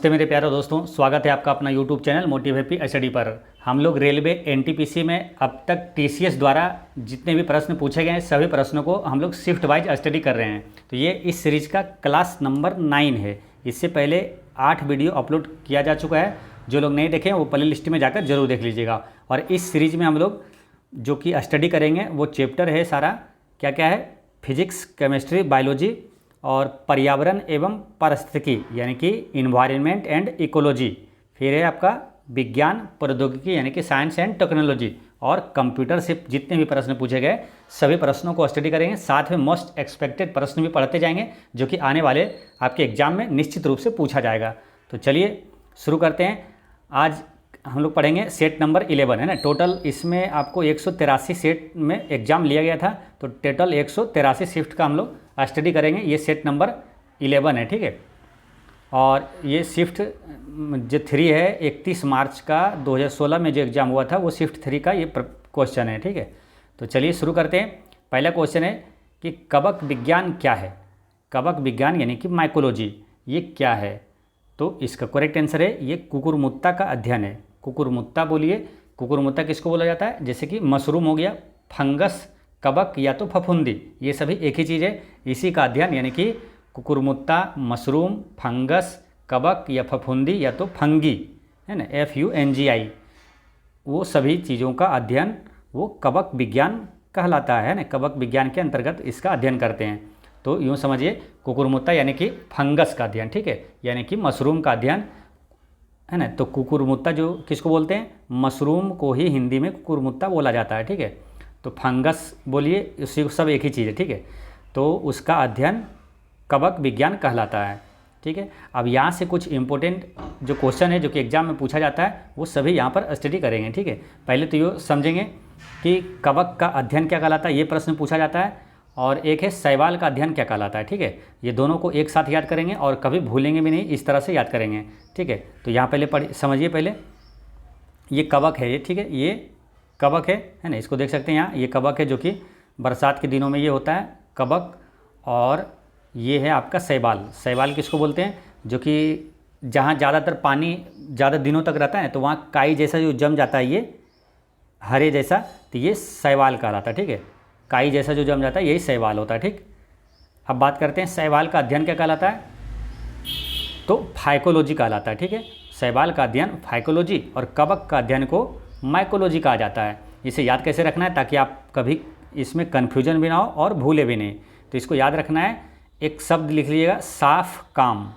नमस्ते मेरे प्यारे दोस्तों, स्वागत है आपका अपना YouTube channel motive happy study पर। हम लोग रेलवे एनटीपीसी में अब तक टीसीएस द्वारा जितने भी प्रश्न पूछे गए हैं सभी प्रश्नों को हम लोग शिफ्ट वाइज स्टडी कर रहे हैं। तो ये इस सीरीज़ का क्लास नंबर 9 है। इससे पहले 8 वीडियो अपलोड किया जा चुका है। जो लोग नहीं देखें वो प्ले लिस्ट में जाकर जरूर देख लीजिएगा। और इस सीरीज़ में हम लोग जो कि स्टडी करेंगे वो चैप्टर है सारा क्या क्या है, फिजिक्स, केमिस्ट्री, बायोलॉजी और पर्यावरण एवं पारिस्थितिकी यानी कि इन्वायरमेंट एंड इकोलॉजी। फिर है आपका विज्ञान प्रौद्योगिकी यानी कि साइंस एंड टेक्नोलॉजी, और कंप्यूटर से जितने भी प्रश्न पूछे गए सभी प्रश्नों को स्टडी करेंगे। साथ में मोस्ट एक्सपेक्टेड प्रश्न भी पढ़ते जाएंगे जो कि आने वाले आपके एग्जाम में निश्चित रूप से पूछा जाएगा। तो चलिए शुरू करते हैं। आज हम लोग पढ़ेंगे सेट नंबर 11 है ना। टोटल इसमें आपको 183 सेट में एग्जाम लिया गया था, तो टोटल 183 शिफ्ट का हम लोग स्टडी करेंगे। ये सेट नंबर 11 है, ठीक है। और ये शिफ्ट जो 3 है 31 मार्च का 2016 में जो एग्ज़ाम हुआ था वो शिफ्ट 3 का ये क्वेश्चन है, ठीक है। तो चलिए शुरू करते हैं। पहला क्वेश्चन है कि कवक विज्ञान क्या है। कवक विज्ञान यानी कि माइकोलॉजी ये क्या है। तो इसका करेक्ट आंसर है ये कुकुरमुत्ता का अध्ययन है। कुकुरमुत्ता बोलिए, कुकुरमुत्ता किसको बोला जाता है, जैसे कि मशरूम हो गया, फंगस, कवक या तो फफूंदी, ये सभी एक ही चीज़ है। इसी का अध्ययन यानी कि कुकुरमुत्ता, मशरूम, फंगस, कवक या फफूंदी या तो फंगी है ना, FUNGI, वो सभी चीज़ों का अध्ययन वो कवक विज्ञान कहलाता है ना। कवक विज्ञान के अंतर्गत इसका अध्ययन करते हैं। तो यूँ समझिए कुकुरमुत्ता यानी कि फंगस का अध्ययन, ठीक है, यानी कि मशरूम का अध्ययन है ना। तो कुकुरमुत्ता जो किसको बोलते हैं, मशरूम को ही हिंदी में कुकुरमुत्ता बोला जाता है, ठीक है। तो फंगस बोलिए, उसी सब एक ही चीज़ है, ठीक है। तो उसका अध्ययन कवक विज्ञान कहलाता है, ठीक है। अब यहाँ से कुछ इंपॉर्टेंट जो क्वेश्चन है जो कि एग्जाम में पूछा जाता है वो सभी यहाँ पर स्टडी करेंगे, ठीक है। पहले तो ये समझेंगे कि कवक का अध्ययन क्या कहलाता है, ये प्रश्न पूछा जाता है। और एक है शैवाल का अध्ययन क्या कहलाता है, ठीक है। ये दोनों को एक साथ याद करेंगे और कभी भूलेंगे भी नहीं, इस तरह से याद करेंगे, ठीक है। तो यहाँ पहले समझिए पहले ये कवक है, ये ठीक है, ये कवक है ना। इसको देख सकते हैं यहाँ, ये कवक है जो कि बरसात के दिनों में ये होता है कवक। और ये है आपका शैवाल। शैवाल किसको बोलते हैं, जो कि जहाँ ज़्यादातर पानी ज़्यादा दिनों तक रहता है तो वहाँ काई जैसा जो जम जाता है ये हरे जैसा, तो ये शैवाल कहलाता है, ठीक है। काई जैसा जो जम जाता है यही शैवाल होता है, ठीक। अब बात करते हैं शैवाल का अध्ययन क्या कहलाता है, तो फाइकोलॉजी कहलाता है, ठीक है। शैवाल का अध्ययन फाइकोलॉजी और कवक का अध्ययन को माइकोलॉजी कहा जाता है। इसे याद कैसे रखना है ताकि आप कभी इसमें कन्फ्यूजन भी ना हो और भूले भी नहीं। तो इसको याद रखना है, एक शब्द लिख लीजिएगा, साफ काम,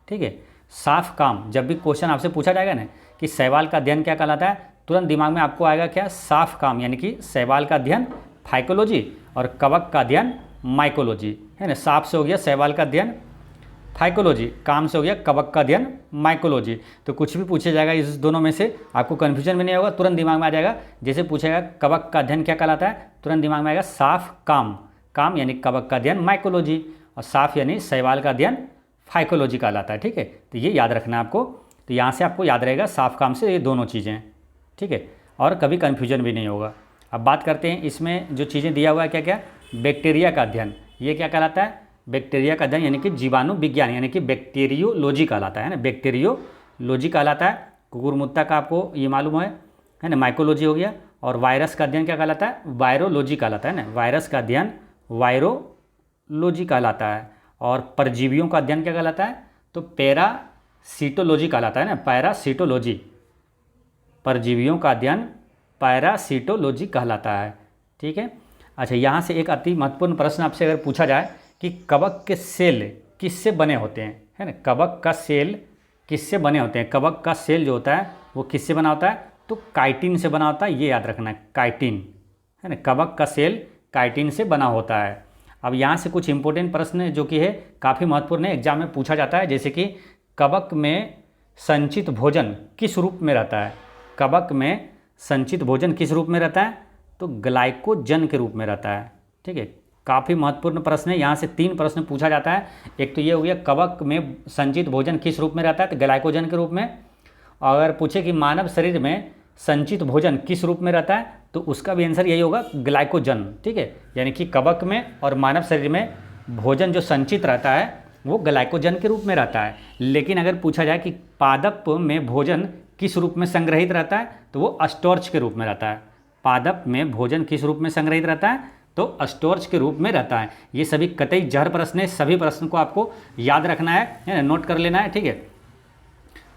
ठीक है। साफ काम। जब भी क्वेश्चन आपसे पूछा जाएगा ना कि शैवाल का अध्ययन क्या कहलाता है, तुरंत दिमाग में आपको आएगा क्या, साफ काम, यानी कि शैवाल का अध्ययन फाइकोलॉजी और कवक का अध्ययन माइकोलॉजी है ना। साफ से हो गया शैवाल का अध्ययन फाइकोलॉजी, काम से हो गया कवक का अध्ययन माइकोलॉजी। तो कुछ भी पूछा जाएगा इस दोनों में से आपको कन्फ्यूजन भी नहीं होगा, तुरंत दिमाग में आ जाएगा। जैसे पूछेगा कवक का अध्ययन क्या कहलाता है, तुरंत दिमाग में आएगा साफ काम। काम यानी कवक का अध्ययन माइकोलॉजी और साफ यानी शैवाल का अध्ययन फाइकोलॉजी कहलाता है, ठीक है। तो ये याद रखना है आपको। तो यहाँ से आपको याद रहेगा साफ काम से ये दोनों चीज़ें, ठीक है, और कभी कन्फ्यूजन भी नहीं होगा। अब बात करते हैं इसमें जो चीज़ें दिया हुआ है क्या क्या, बैक्टीरिया का अध्ययन, ये क्या कहलाता है, बैक्टीरिया का अध्ययन यानी कि जीवाणु विज्ञान यानी कि बैक्टीरियोलॉजी कहलाता है ना, बैक्टीरियोलॉजी कहलाता है। कुकुरमुत्ता का आपको ये मालूम है ना, माइकोलॉजी हो गया। और वायरस का अध्ययन क्या कहलाता है, वायरोलॉजी कहलाता है ना। वायरस का अध्ययन वायरोलॉजी कहलाता है। और परजीवियों का अध्ययन क्या कहलाता है, तो पैरासीटोलॉजी कहलाता है ना, पैरासीटोलॉजी। परजीवियों का अध्ययन पैरासीटोलॉजी कहलाता है, ठीक है। अच्छा, यहाँ से एक अति महत्वपूर्ण प्रश्न आपसे अगर पूछा जाए कि कवक के सेल किससे बने होते हैं, है ना, कवक का सेल किससे बने होते हैं। कवक का सेल जो होता है वो किससे बना होता है, तो काइटिन से बना होता है, ये याद रखना है, काइटिन है ना। कवक का सेल काइटिन से बना होता है। अब यहाँ से कुछ इंपॉर्टेंट प्रश्न जो कि है काफ़ी महत्वपूर्ण है, एग्जाम में पूछा जाता है। जैसे कि कवक में संचित भोजन किस रूप में रहता है, कवक में संचित भोजन किस रूप में रहता है, तो ग्लाइकोजन के रूप में रहता है, ठीक है। काफ़ी महत्वपूर्ण प्रश्न है। यहाँ से 3 प्रश्न पूछा जाता है। एक तो ये हो गया कवक में संचित भोजन किस रूप में रहता है, तो ग्लाइकोजन के रूप में। अगर पूछे कि मानव शरीर में संचित भोजन किस रूप में रहता है, तो उसका भी आंसर यही होगा, ग्लाइकोजन, ठीक है। यानी कि कवक में और मानव शरीर में भोजन जो संचित रहता है वो ग्लाइकोजन के रूप में रहता है। लेकिन अगर पूछा जाए कि पादप में भोजन किस रूप में संग्रहित रहता है, तो वो स्टोर्च के रूप में रहता है। पादप में भोजन किस रूप में संग्रहित रहता है, तो स्टोर्च के रूप में रहता है। ये सभी कतई जहर प्रश्न है, सभी प्रश्न को आपको याद रखना है, नोट कर लेना है, ठीक है।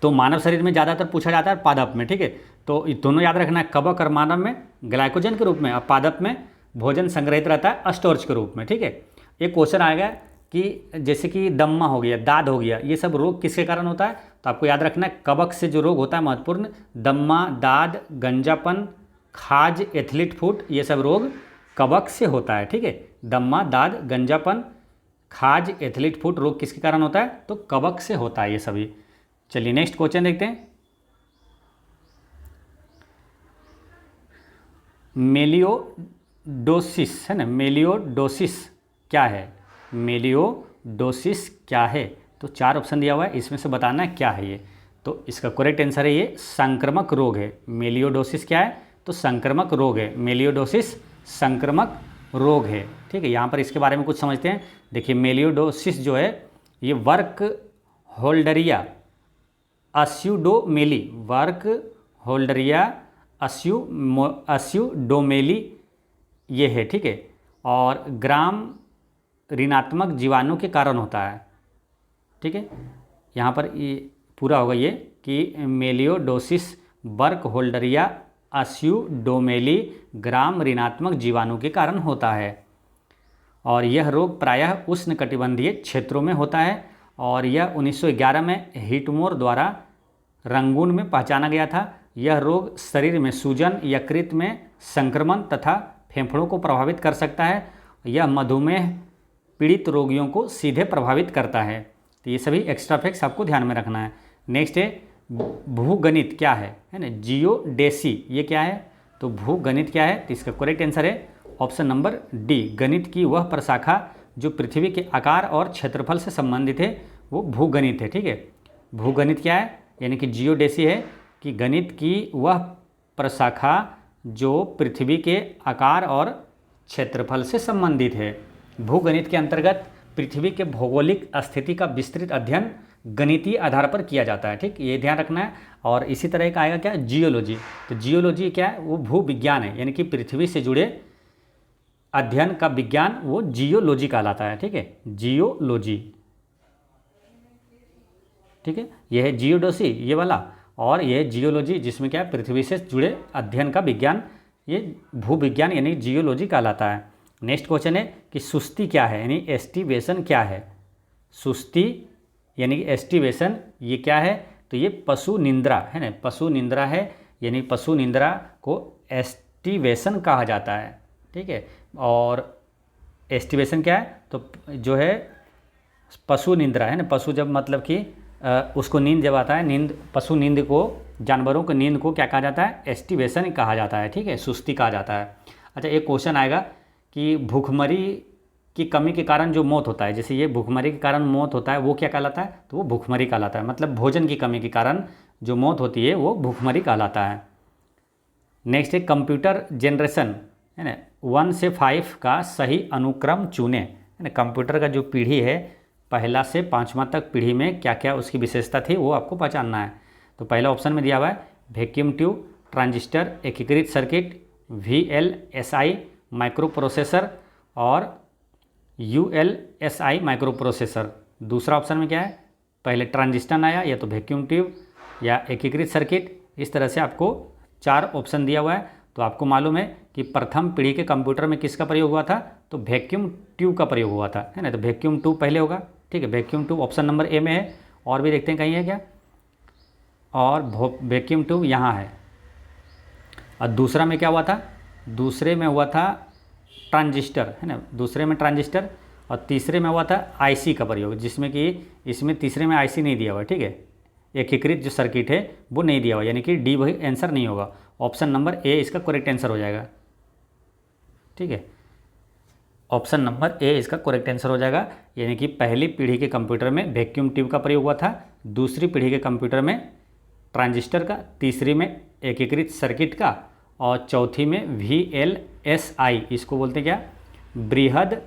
तो मानव शरीर में ज़्यादातर पूछा जाता है पादप में, ठीक है। तो ये दोनों याद रखना है, कवक और मानव में ग्लाइकोजन के रूप में, और पादप में भोजन संग्रहित रहता है स्टोर्च के रूप में, ठीक है। एक क्वेश्चन आएगा कि जैसे कि दम्मा हो गया, दाद हो गया, ये सब रोग किसके कारण होता है, तो आपको याद रखना है कवक से जो रोग होता है महत्वपूर्ण, दम्मा, दाद, गंजापन, खाज, एथलीट फुट, ये सब रोग कवक से होता है, ठीक है। दम्मा, दाद, गंजापन, खाज, एथलीट फुट रोग किसके कारण होता है, तो कवक से होता है ये सभी। चलिए नेक्स्ट क्वेश्चन देखते हैं। मेलियोडोसिस है ना, मेलियोडोसिस क्या है, मेलियोडोसिस क्या है, तो 4 ऑप्शन दिया हुआ है, इसमें से बताना है क्या है ये। तो इसका करेक्ट आंसर है ये संक्रामक रोग है। मेलियोडोसिस क्या है, तो संक्रामक रोग है। मेलियोडोसिस संक्रामक रोग है, ठीक है। यहाँ पर इसके बारे में कुछ समझते हैं। देखिए मेलियोडोसिस जो है ये वर्क होल्डरिया अस्यूडोमेली, वर्क होल्डरिया अस्यूडोमेली ये है, ठीक है। और ग्राम ऋणात्मक जीवाणु के कारण होता है, ठीक है। यहाँ पर ये पूरा होगा ये कि मेलियोडोसिस वर्क होल्डरिया अस्यूडोमेली ग्राम ऋणात्मक जीवाणु के कारण होता है। और यह रोग प्रायः उष्णकटिबंधीय क्षेत्रों में होता है, और यह 1911 में हिटमोर द्वारा रंगून में पहचाना गया था। यह रोग शरीर में सूजन, यकृत में संक्रमण तथा फेफड़ों को प्रभावित कर सकता है। यह मधुमेह पीड़ित रोगियों को सीधे प्रभावित करता है। तो ये सभी एक्स्ट्रा फैक्ट्स आपको ध्यान में रखना है। नेक्स्ट है भूगणित क्या है ना, जियोडेसी ये क्या है, तो भूगणित क्या है, तो इसका करेक्ट आंसर है ऑप्शन नंबर डी, गणित की वह प्रशाखा जो पृथ्वी के आकार और क्षेत्रफल से संबंधित है, वो भूगणित है, ठीक है। भूगणित क्या है, यानी कि जियोडेसी है कि गणित की वह प्रशाखा जो पृथ्वी के आकार और क्षेत्रफल से संबंधित है। भूगणित के अंतर्गत पृथ्वी के भौगोलिक स्थिति का विस्तृत अध्ययन गणितीय आधार पर किया जाता है, ठीक, ये ध्यान रखना है। और इसी तरह एक आएगा क्या, जियोलॉजी। तो जियोलॉजी क्या है, वो भू विज्ञान है, यानी कि पृथ्वी से जुड़े अध्ययन का विज्ञान वो जियोलॉजी कहलाता है, ठीक है, जियोलॉजी, ठीक है। यह है जियोडोसी ये वाला, और यह जियोलॉजी जिसमें क्या है पृथ्वी से जुड़े अध्ययन का विज्ञान, ये भू विज्ञान यानी जियोलॉजी कहलाता है। नेक्स्ट क्वेश्चन है कि सुस्ती क्या है, यानी एस्टिवेशन क्या है। सुस्ती यानी कि एस्टिवेशन ये क्या है, तो ये पशु निंद्रा है ना, पशु निंद्रा है, यानी पशु निंद्रा को एस्टिवेशन कहा जाता है, ठीक है। और एस्टिवेशन क्या है, तो जो है पशु निंद्रा है ना, पशु जब मतलब कि उसको नींद जब आता है, नींद पशु नींद को, जानवरों को नींद को क्या कहा जाता है, एस्टिवेशन कहा जाता है, ठीक है, सुस्ती कहा जाता है। अच्छा एक क्वेश्चन आएगा कि भूखमरी की कमी के कारण जो मौत होता है, जैसे ये भूखमरी के कारण मौत होता है वो क्या कहलाता है, तो वो भूखमरी कहलाता है, मतलब भोजन की कमी के कारण जो मौत होती है वो भूखमरी कहलाता है। नेक्स्ट है कंप्यूटर जनरेशन है ना, 1 से 5 का सही अनुक्रम चुने है ना। कंप्यूटर का जो पीढ़ी है पहला से 5वां तक पीढ़ी में क्या क्या उसकी विशेषता थी वो आपको पहचानना है। तो पहला ऑप्शन में दिया हुआ है वैक्यूम ट्यूब, ट्रांजिस्टर, एकीकृत सर्किट, VLSI माइक्रो प्रोसेसर और ULSI माइक्रो प्रोसेसर। दूसरा ऑप्शन में क्या है, पहले ट्रांजिस्टर आया या तो वैक्यूम ट्यूब या एकीकृत सर्किट, इस तरह से आपको 4 ऑप्शन दिया हुआ है। तो आपको मालूम है कि प्रथम पीढ़ी के कंप्यूटर में किसका प्रयोग हुआ था, तो वैक्यूम ट्यूब का प्रयोग हुआ था, है ना। तो वैक्यूम ट्यूब पहले होगा, ठीक है, vacuum tube option number A में है। और भी देखते हैं कहीं है क्या, और वैक्यूम ट्यूब यहाँ है। और दूसरा में क्या हुआ था, दूसरे में हुआ था ट्रांजिस्टर है ना, दूसरे में ट्रांजिस्टर, और तीसरे में हुआ था IC का प्रयोग, जिसमें कि इसमें तीसरे में IC नहीं दिया हुआ है, ठीक है, एकीकृत जो सर्किट है वो नहीं दिया हुआ, यानी कि डी वही आंसर नहीं होगा, ऑप्शन नंबर ए इसका करेक्ट आंसर हो जाएगा, ठीक है, ऑप्शन नंबर ए इसका करेक्ट आंसर हो जाएगा। यानी कि पहली पीढ़ी के कंप्यूटर में वैक्यूम ट्यूब का प्रयोग हुआ था, दूसरी पीढ़ी के कंप्यूटर में ट्रांजिस्टर का, तीसरी में एकीकृत सर्किट का, और चौथी में VLSI, इसको बोलते क्या, बृहद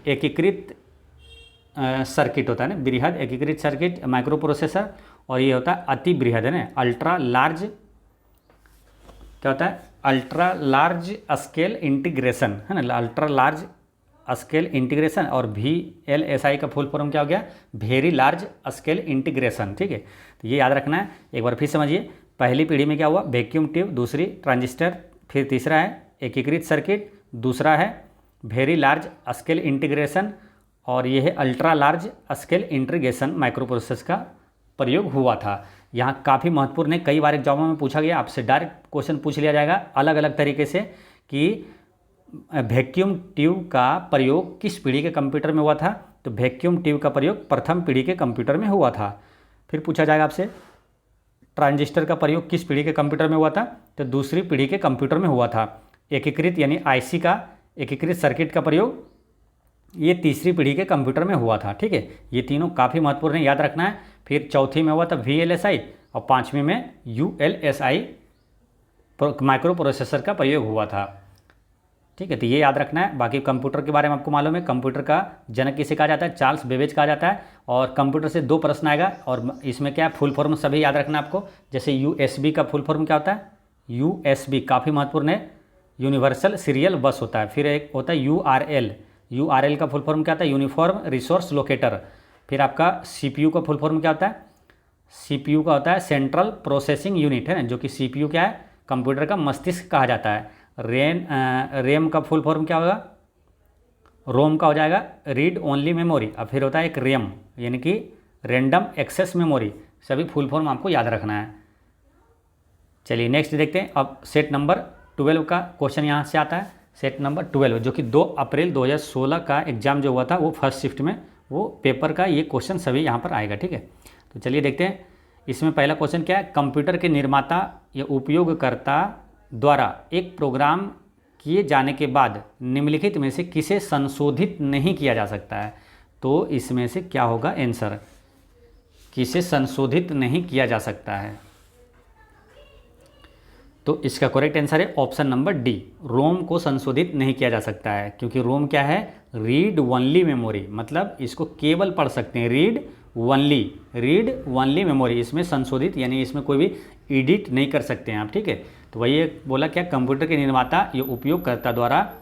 एकीकृत सर्किट होता है ना, बृहद एकीकृत सर्किट माइक्रो प्रोसेसर, और ये होता है अति बृहद है ना, अल्ट्रा लार्ज, क्या होता है, अल्ट्रा लार्ज स्केल इंटीग्रेशन है ना, अल्ट्रा लार्ज स्केल इंटीग्रेशन। और VLSI का फुल फॉर्म क्या हो गया, वेरी लार्ज स्केल इंटीग्रेशन। ठीक है, तो ये याद रखना है। एक बार फिर समझिए, पहली पीढ़ी में क्या हुआ, वैक्यूम ट्यूब, दूसरी ट्रांजिस्टर, फिर तीसरा है एकीकृत सर्किट, दूसरा है वेरी लार्ज स्केल इंटीग्रेशन, और ये है ultra large scale integration micro processor का प्रयोग हुआ था। यहाँ काफ़ी महत्वपूर्ण है, कई बार एग्जामों में पूछा गया, आपसे डायरेक्ट क्वेश्चन पूछ लिया जाएगा अलग अलग तरीके से कि वैक्यूम ट्यूब का प्रयोग किस पीढ़ी के कंप्यूटर में हुआ था। तो वैक्यूम ट्यूब का प्रयोग प्रथम पीढ़ी के कंप्यूटर में हुआ था। फिर पूछा जाएगा आपसे ट्रांजिस्टर का प्रयोग किस पीढ़ी के कंप्यूटर में हुआ था, तो दूसरी पीढ़ी के कंप्यूटर में हुआ था। एकीकृत यानी IC का एकीकृत सर्किट का प्रयोग ये तीसरी पीढ़ी के कंप्यूटर में हुआ था। ठीक है, ये तीनों काफ़ी महत्वपूर्ण है, याद रखना है। फिर चौथी में हुआ था VLSI, और पाँचवीं में ULSI माइक्रो प्रोसेसर का प्रयोग हुआ था। ठीक है, तो ये याद रखना है। बाकी कंप्यूटर के बारे में आपको मालूम है, कंप्यूटर का जनक किसे कहा जाता है, चार्ल्स बेबेज कहा जाता है। और कंप्यूटर से 2 प्रश्न आएगा, और इसमें क्या है, फुल फॉर्म सभी याद रखना है आपको। जैसे USB का फुल फॉर्म क्या होता है, USB काफ़ी महत्वपूर्ण है, यूनिवर्सल सीरियल बस होता है। फिर एक होता है URL का फुल फॉर्म क्या होता है, यूनिफॉर्म रिसोर्स लोकेटर। फिर आपका CPU का फुल फॉर्म क्या होता है, CPU का होता है सेंट्रल प्रोसेसिंग यूनिट, है ना, जो कि CPU क्या है, कंप्यूटर का मस्तिष्क कहा जाता है। रैम का फुल फॉर्म क्या होगा, रोम का हो जाएगा रीड ओनली मेमोरी। अब फिर होता है एक रैम यानी कि रैंडम एक्सेस मेमोरी। सभी फुल फॉर्म आपको याद रखना है। चलिए नेक्स्ट देखते हैं। अब सेट नंबर 12 का क्वेश्चन यहाँ से आता है। सेट नंबर 12 जो कि 2 अप्रैल 2016 का एग्जाम जो हुआ था, वो फर्स्ट शिफ्ट में वो पेपर का ये क्वेश्चन सभी यहाँ पर आएगा। ठीक है, तो चलिए देखते हैं। इसमें पहला क्वेश्चन क्या है, कंप्यूटर के निर्माता या उपयोगकर्ता द्वारा एक प्रोग्राम किए जाने के बाद निम्नलिखित में से किसे संशोधित नहीं किया जा सकता है। तो इसमें से क्या होगा आंसर, किसे संशोधित नहीं किया जा सकता है। तो इसका करेक्ट आंसर है ऑप्शन नंबर डी, रोम को संशोधित नहीं किया जा सकता है। क्योंकि रोम क्या है, रीड ओनली मेमोरी, मतलब इसको केवल पढ़ सकते हैं, रीड ओनली मेमोरी। इसमें संशोधित यानी इसमें कोई भी एडिट नहीं कर सकते हैं आप। ठीक है, तो वही बोला क्या, कंप्यूटर के निर्माता या उपयोगकर्ता द्वारा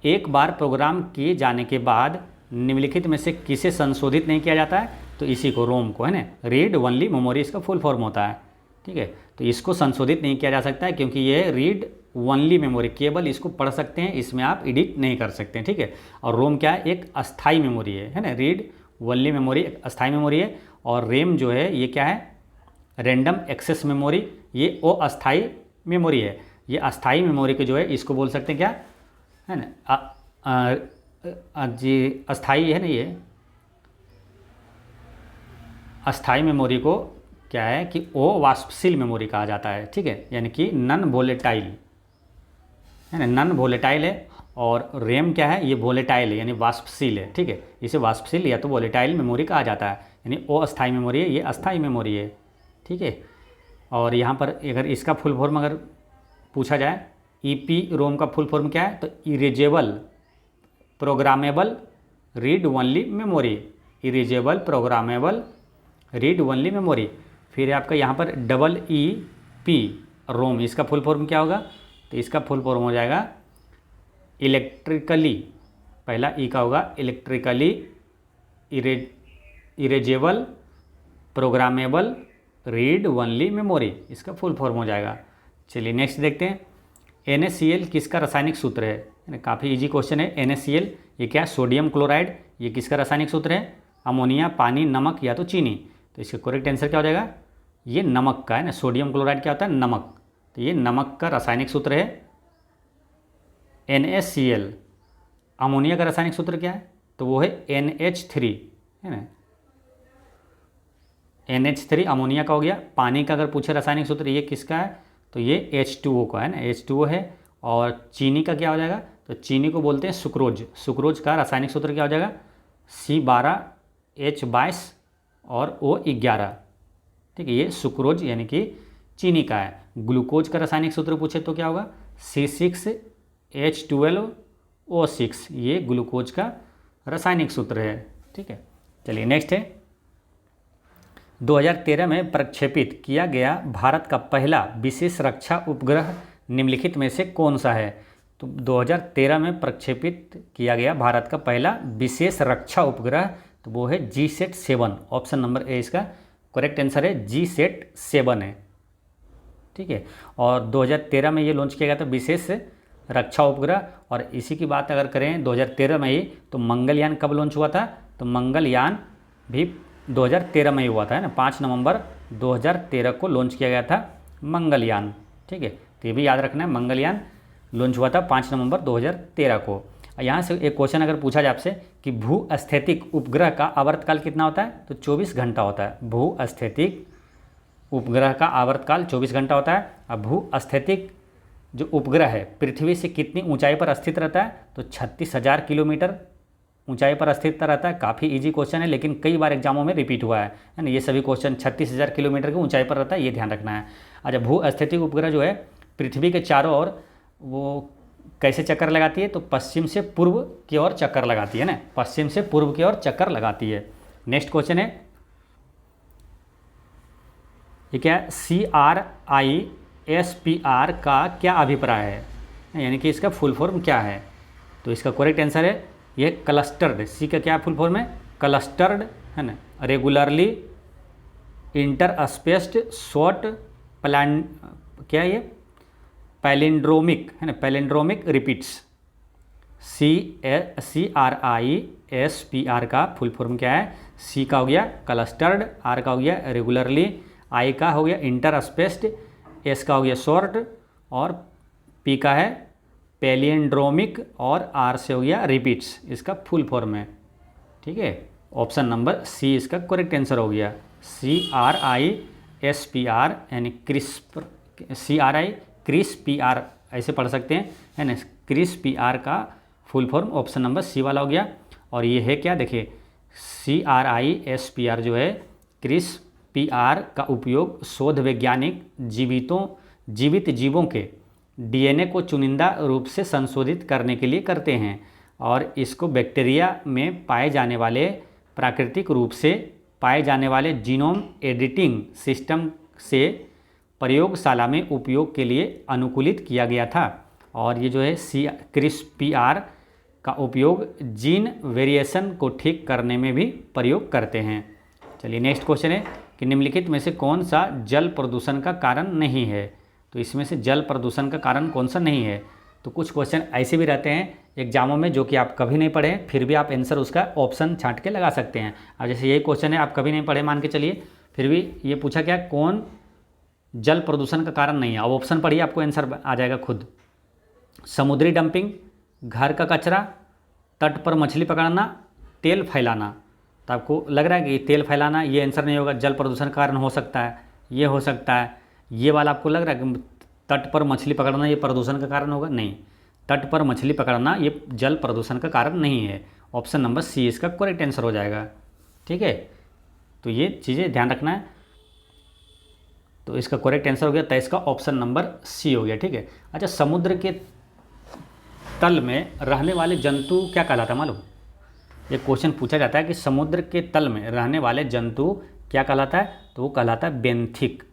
एक बार प्रोग्राम किए जाने के बाद निम्नलिखित में से किसे संशोधित नहीं किया जाता है। तो इसी को, रोम को, है ना, रीड ओनली मेमोरी इसका फुल फॉर्म होता है। ठीक है, तो इसको संशोधित नहीं किया जा सकता है क्योंकि ये रीड ओनली मेमोरी, केवल इसको पढ़ सकते हैं, इसमें आप एडिट नहीं कर सकते हैं। ठीक है, और रोम क्या है, एक अस्थाई मेमोरी है ना, रीड ओनली मेमोरी एक अस्थाई मेमोरी है। और रैम जो है ये क्या है, रैंडम एक्सेस मेमोरी, ये अस्थाई मेमोरी है। ये अस्थाई मेमोरी के जो है इसको बोल सकते हैं क्या, है ना, जी अस्थाई है ना, ये अस्थाई मेमोरी को क्या है कि वाष्पशील मेमोरी कहा जाता है। ठीक है, यानी कि नॉन वोलेटाइल, है ना, नॉन वोलेटाइल है। और रैम क्या है, ये वोलेटाइल है यानी वाष्पशील है। ठीक है, इसे वाष्पशील या तो वोलेटाइल मेमोरी कहा जाता है, यानी अस्थाई मेमोरी है, ये अस्थाई मेमोरी है। ठीक है, और यहाँ पर अगर इसका फुल फॉर्म अगर पूछा जाए, EPROM का फुल फॉर्म क्या है, तो erasable programmable read only memory, erasable programmable read only memory. फिर आपका यहाँ पर EEPROM, इसका फुल फॉर्म क्या होगा, तो इसका फुल फॉर्म हो जाएगा इलेक्ट्रिकली, पहला ई का होगा electrically erasable programmable read only memory, इसका फुल फॉर्म हो जाएगा। चलिए नेक्स्ट देखते हैं। NaCl किसका रासायनिक सूत्र है, काफ़ी इजी क्वेश्चन है। NaCl ये क्या है, सोडियम क्लोराइड, ये किसका रासायनिक सूत्र है, अमोनिया, पानी, नमक या तो चीनी। तो इसका करेक्ट आंसर क्या हो जाएगा, ये नमक का है ना, सोडियम क्लोराइड क्या होता है, नमक, तो ये नमक का रासायनिक सूत्र है NaCl। अमोनिया का रासायनिक सूत्र क्या है, तो वो है NH3, है ना, NH3 अमोनिया का हो गया। पानी का अगर पूछे रासायनिक सूत्र ये किसका है, तो ये H2O का है ना, H2O है। और चीनी का क्या हो जाएगा, तो चीनी को बोलते हैं सुक्रोज, सुक्रोज का रासायनिक सूत्र क्या हो जाएगा, C12H22 और O11। ठीक है, ये सुक्रोज यानी कि चीनी का है। ग्लूकोज का रासायनिक सूत्र पूछे तो क्या होगा, C6H12O6, ये ग्लूकोज का रासायनिक सूत्र है। ठीक है, चलिए नेक्स्ट है, 2013 में प्रक्षेपित किया गया भारत का पहला विशेष रक्षा उपग्रह निम्नलिखित में से कौन सा है? तो 2013 में प्रक्षेपित किया गया भारत का पहला विशेष रक्षा उपग्रह, तो वो है GSAT-7। ऑप्शन नंबर ए इसका करेक्ट आंसर है, GSAT-7 है। ठीक है, और 2013 में ये लॉन्च किया गया था विशेष रक्षा उपग्रह। और इसी की बात अगर करें 2013 में ही, तो मंगलयान कब लॉन्च हुआ था? तो मंगलयान भी 2013 में ही हुआ था, है ना। 5 नवंबर 2013 को लॉन्च किया गया था मंगलयान। ठीक है, तो ये भी याद रखना है, मंगलयान लॉन्च हुआ था 5 नवंबर 2013 को। यहाँ से एक क्वेश्चन अगर पूछा जाए आपसे कि भू स्थैतिक उपग्रह का आवर्तकाल कितना होता है? तो 24 घंटा होता है। भू स्थैतिक उपग्रह का आवर्तकाल 24 घंटा होता है। अब भू स्थैतिक जो उपग्रह है पृथ्वी से कितनी ऊंचाई पर स्थित रहता है? तो 36,000 किलोमीटर ऊंचाई पर स्थित रहता है। काफ़ी इजी क्वेश्चन है, लेकिन कई बार एग्जामों में रिपीट हुआ है ना। ये सभी क्वेश्चन 36,000 किलोमीटर की ऊंचाई पर रहता है, ये ध्यान रखना है। अच्छा, भू स्थैतिक उपग्रह जो है पृथ्वी के चारों ओर वो कैसे चक्कर लगाती है? तो पश्चिम से पूर्व की ओर चक्कर लगाती है ना, पश्चिम से पूर्व की ओर चक्कर लगाती है। नेक्स्ट क्वेश्चन है, ये क्या है? CRISPR का क्या अभिप्राय है, यानी कि इसका फुल फॉर्म क्या है? तो इसका करेक्ट आंसर है ये क्लस्टर्ड। सी का क्या फुल फॉर्म है? क्लस्टर्ड, है ना। रेगुलरली इंटरस्पेस्ड शॉर्ट प्लान, क्या है ये? पैलिंड्रोमिक, है ना, पैलिंड्रोमिक रिपीट्स। CRISPR का फुल फॉर्म क्या है? सी का हो गया क्लस्टर्ड, आर का हो गया रेगुलरली, आई का हो गया इंटरस्पेस्ड, एस का हो गया शॉर्ट, और पी का है पैलिंड्रोमिक, और आर से हो गया रिपीट्स। इसका फुल फॉर्म है। ठीक है, ऑप्शन नंबर सी इसका करेक्ट आंसर हो गया। CRISPR यानी क्रिस्पर, CRISPR ऐसे पढ़ सकते हैं, है ना। CRISPR का full form option number C वाला हो गया। और ये है क्या? देखिए, CRISPR जो है, CRISPR का उपयोग शोध वैज्ञानिक जीवित जीवों के DNA को चुनिंदा रूप से संशोधित करने के लिए करते हैं, और इसको बैक्टीरिया में पाए जाने वाले प्राकृतिक रूप से पाए जाने वाले जीनोम एडिटिंग सिस्टम से प्रयोगशाला में उपयोग के लिए अनुकूलित किया गया था। और ये जो है CRISPR का उपयोग जीन वेरिएशन को ठीक करने में भी प्रयोग करते हैं। चलिए नेक्स्ट क्वेश्चन है कि निम्नलिखित में से कौन सा जल प्रदूषण का कारण नहीं है? तो इसमें से जल प्रदूषण का कारण कौन सा नहीं है? तो कुछ क्वेश्चन ऐसे भी रहते हैं एग्जामों में जो कि आप कभी नहीं पढ़े, फिर भी आप आंसर उसका ऑप्शन छांट के लगा सकते हैं। अब जैसे यही क्वेश्चन है, आप कभी नहीं पढ़े मान के चलिए, फिर भी ये पूछा क्या, कौन जल प्रदूषण का कारण नहीं है? अब ऑप्शन पढ़िए, आपको आंसर आ जाएगा खुद। समुद्री डंपिंग, घर का कचरा, तट पर मछली पकड़ना, तेल फैलाना। तो आपको लग रहा है कि तेल फैलाना ये आंसर नहीं होगा, जल प्रदूषण का कारण हो सकता है, ये हो सकता है। ये वाला आपको लग रहा है कि तट पर मछली पकड़ना ये प्रदूषण का कारण होगा? नहीं, तट पर मछली पकड़ना ये जल प्रदूषण का कारण नहीं है। ऑप्शन नंबर सी इसका करेक्ट आंसर हो जाएगा। ठीक है, तो ये चीज़ें ध्यान रखना है। तो इसका करेक्ट आंसर हो गया, तो इसका ऑप्शन नंबर सी हो गया। ठीक है। अच्छा, समुद्र के तल में रहने वाले जंतु क्या कहलाता है मालूम? ये क्वेश्चन पूछा जाता है कि समुद्र के तल में रहने वाले जंतु क्या कहलाता है? तो वो कहलाता है बेंथिक।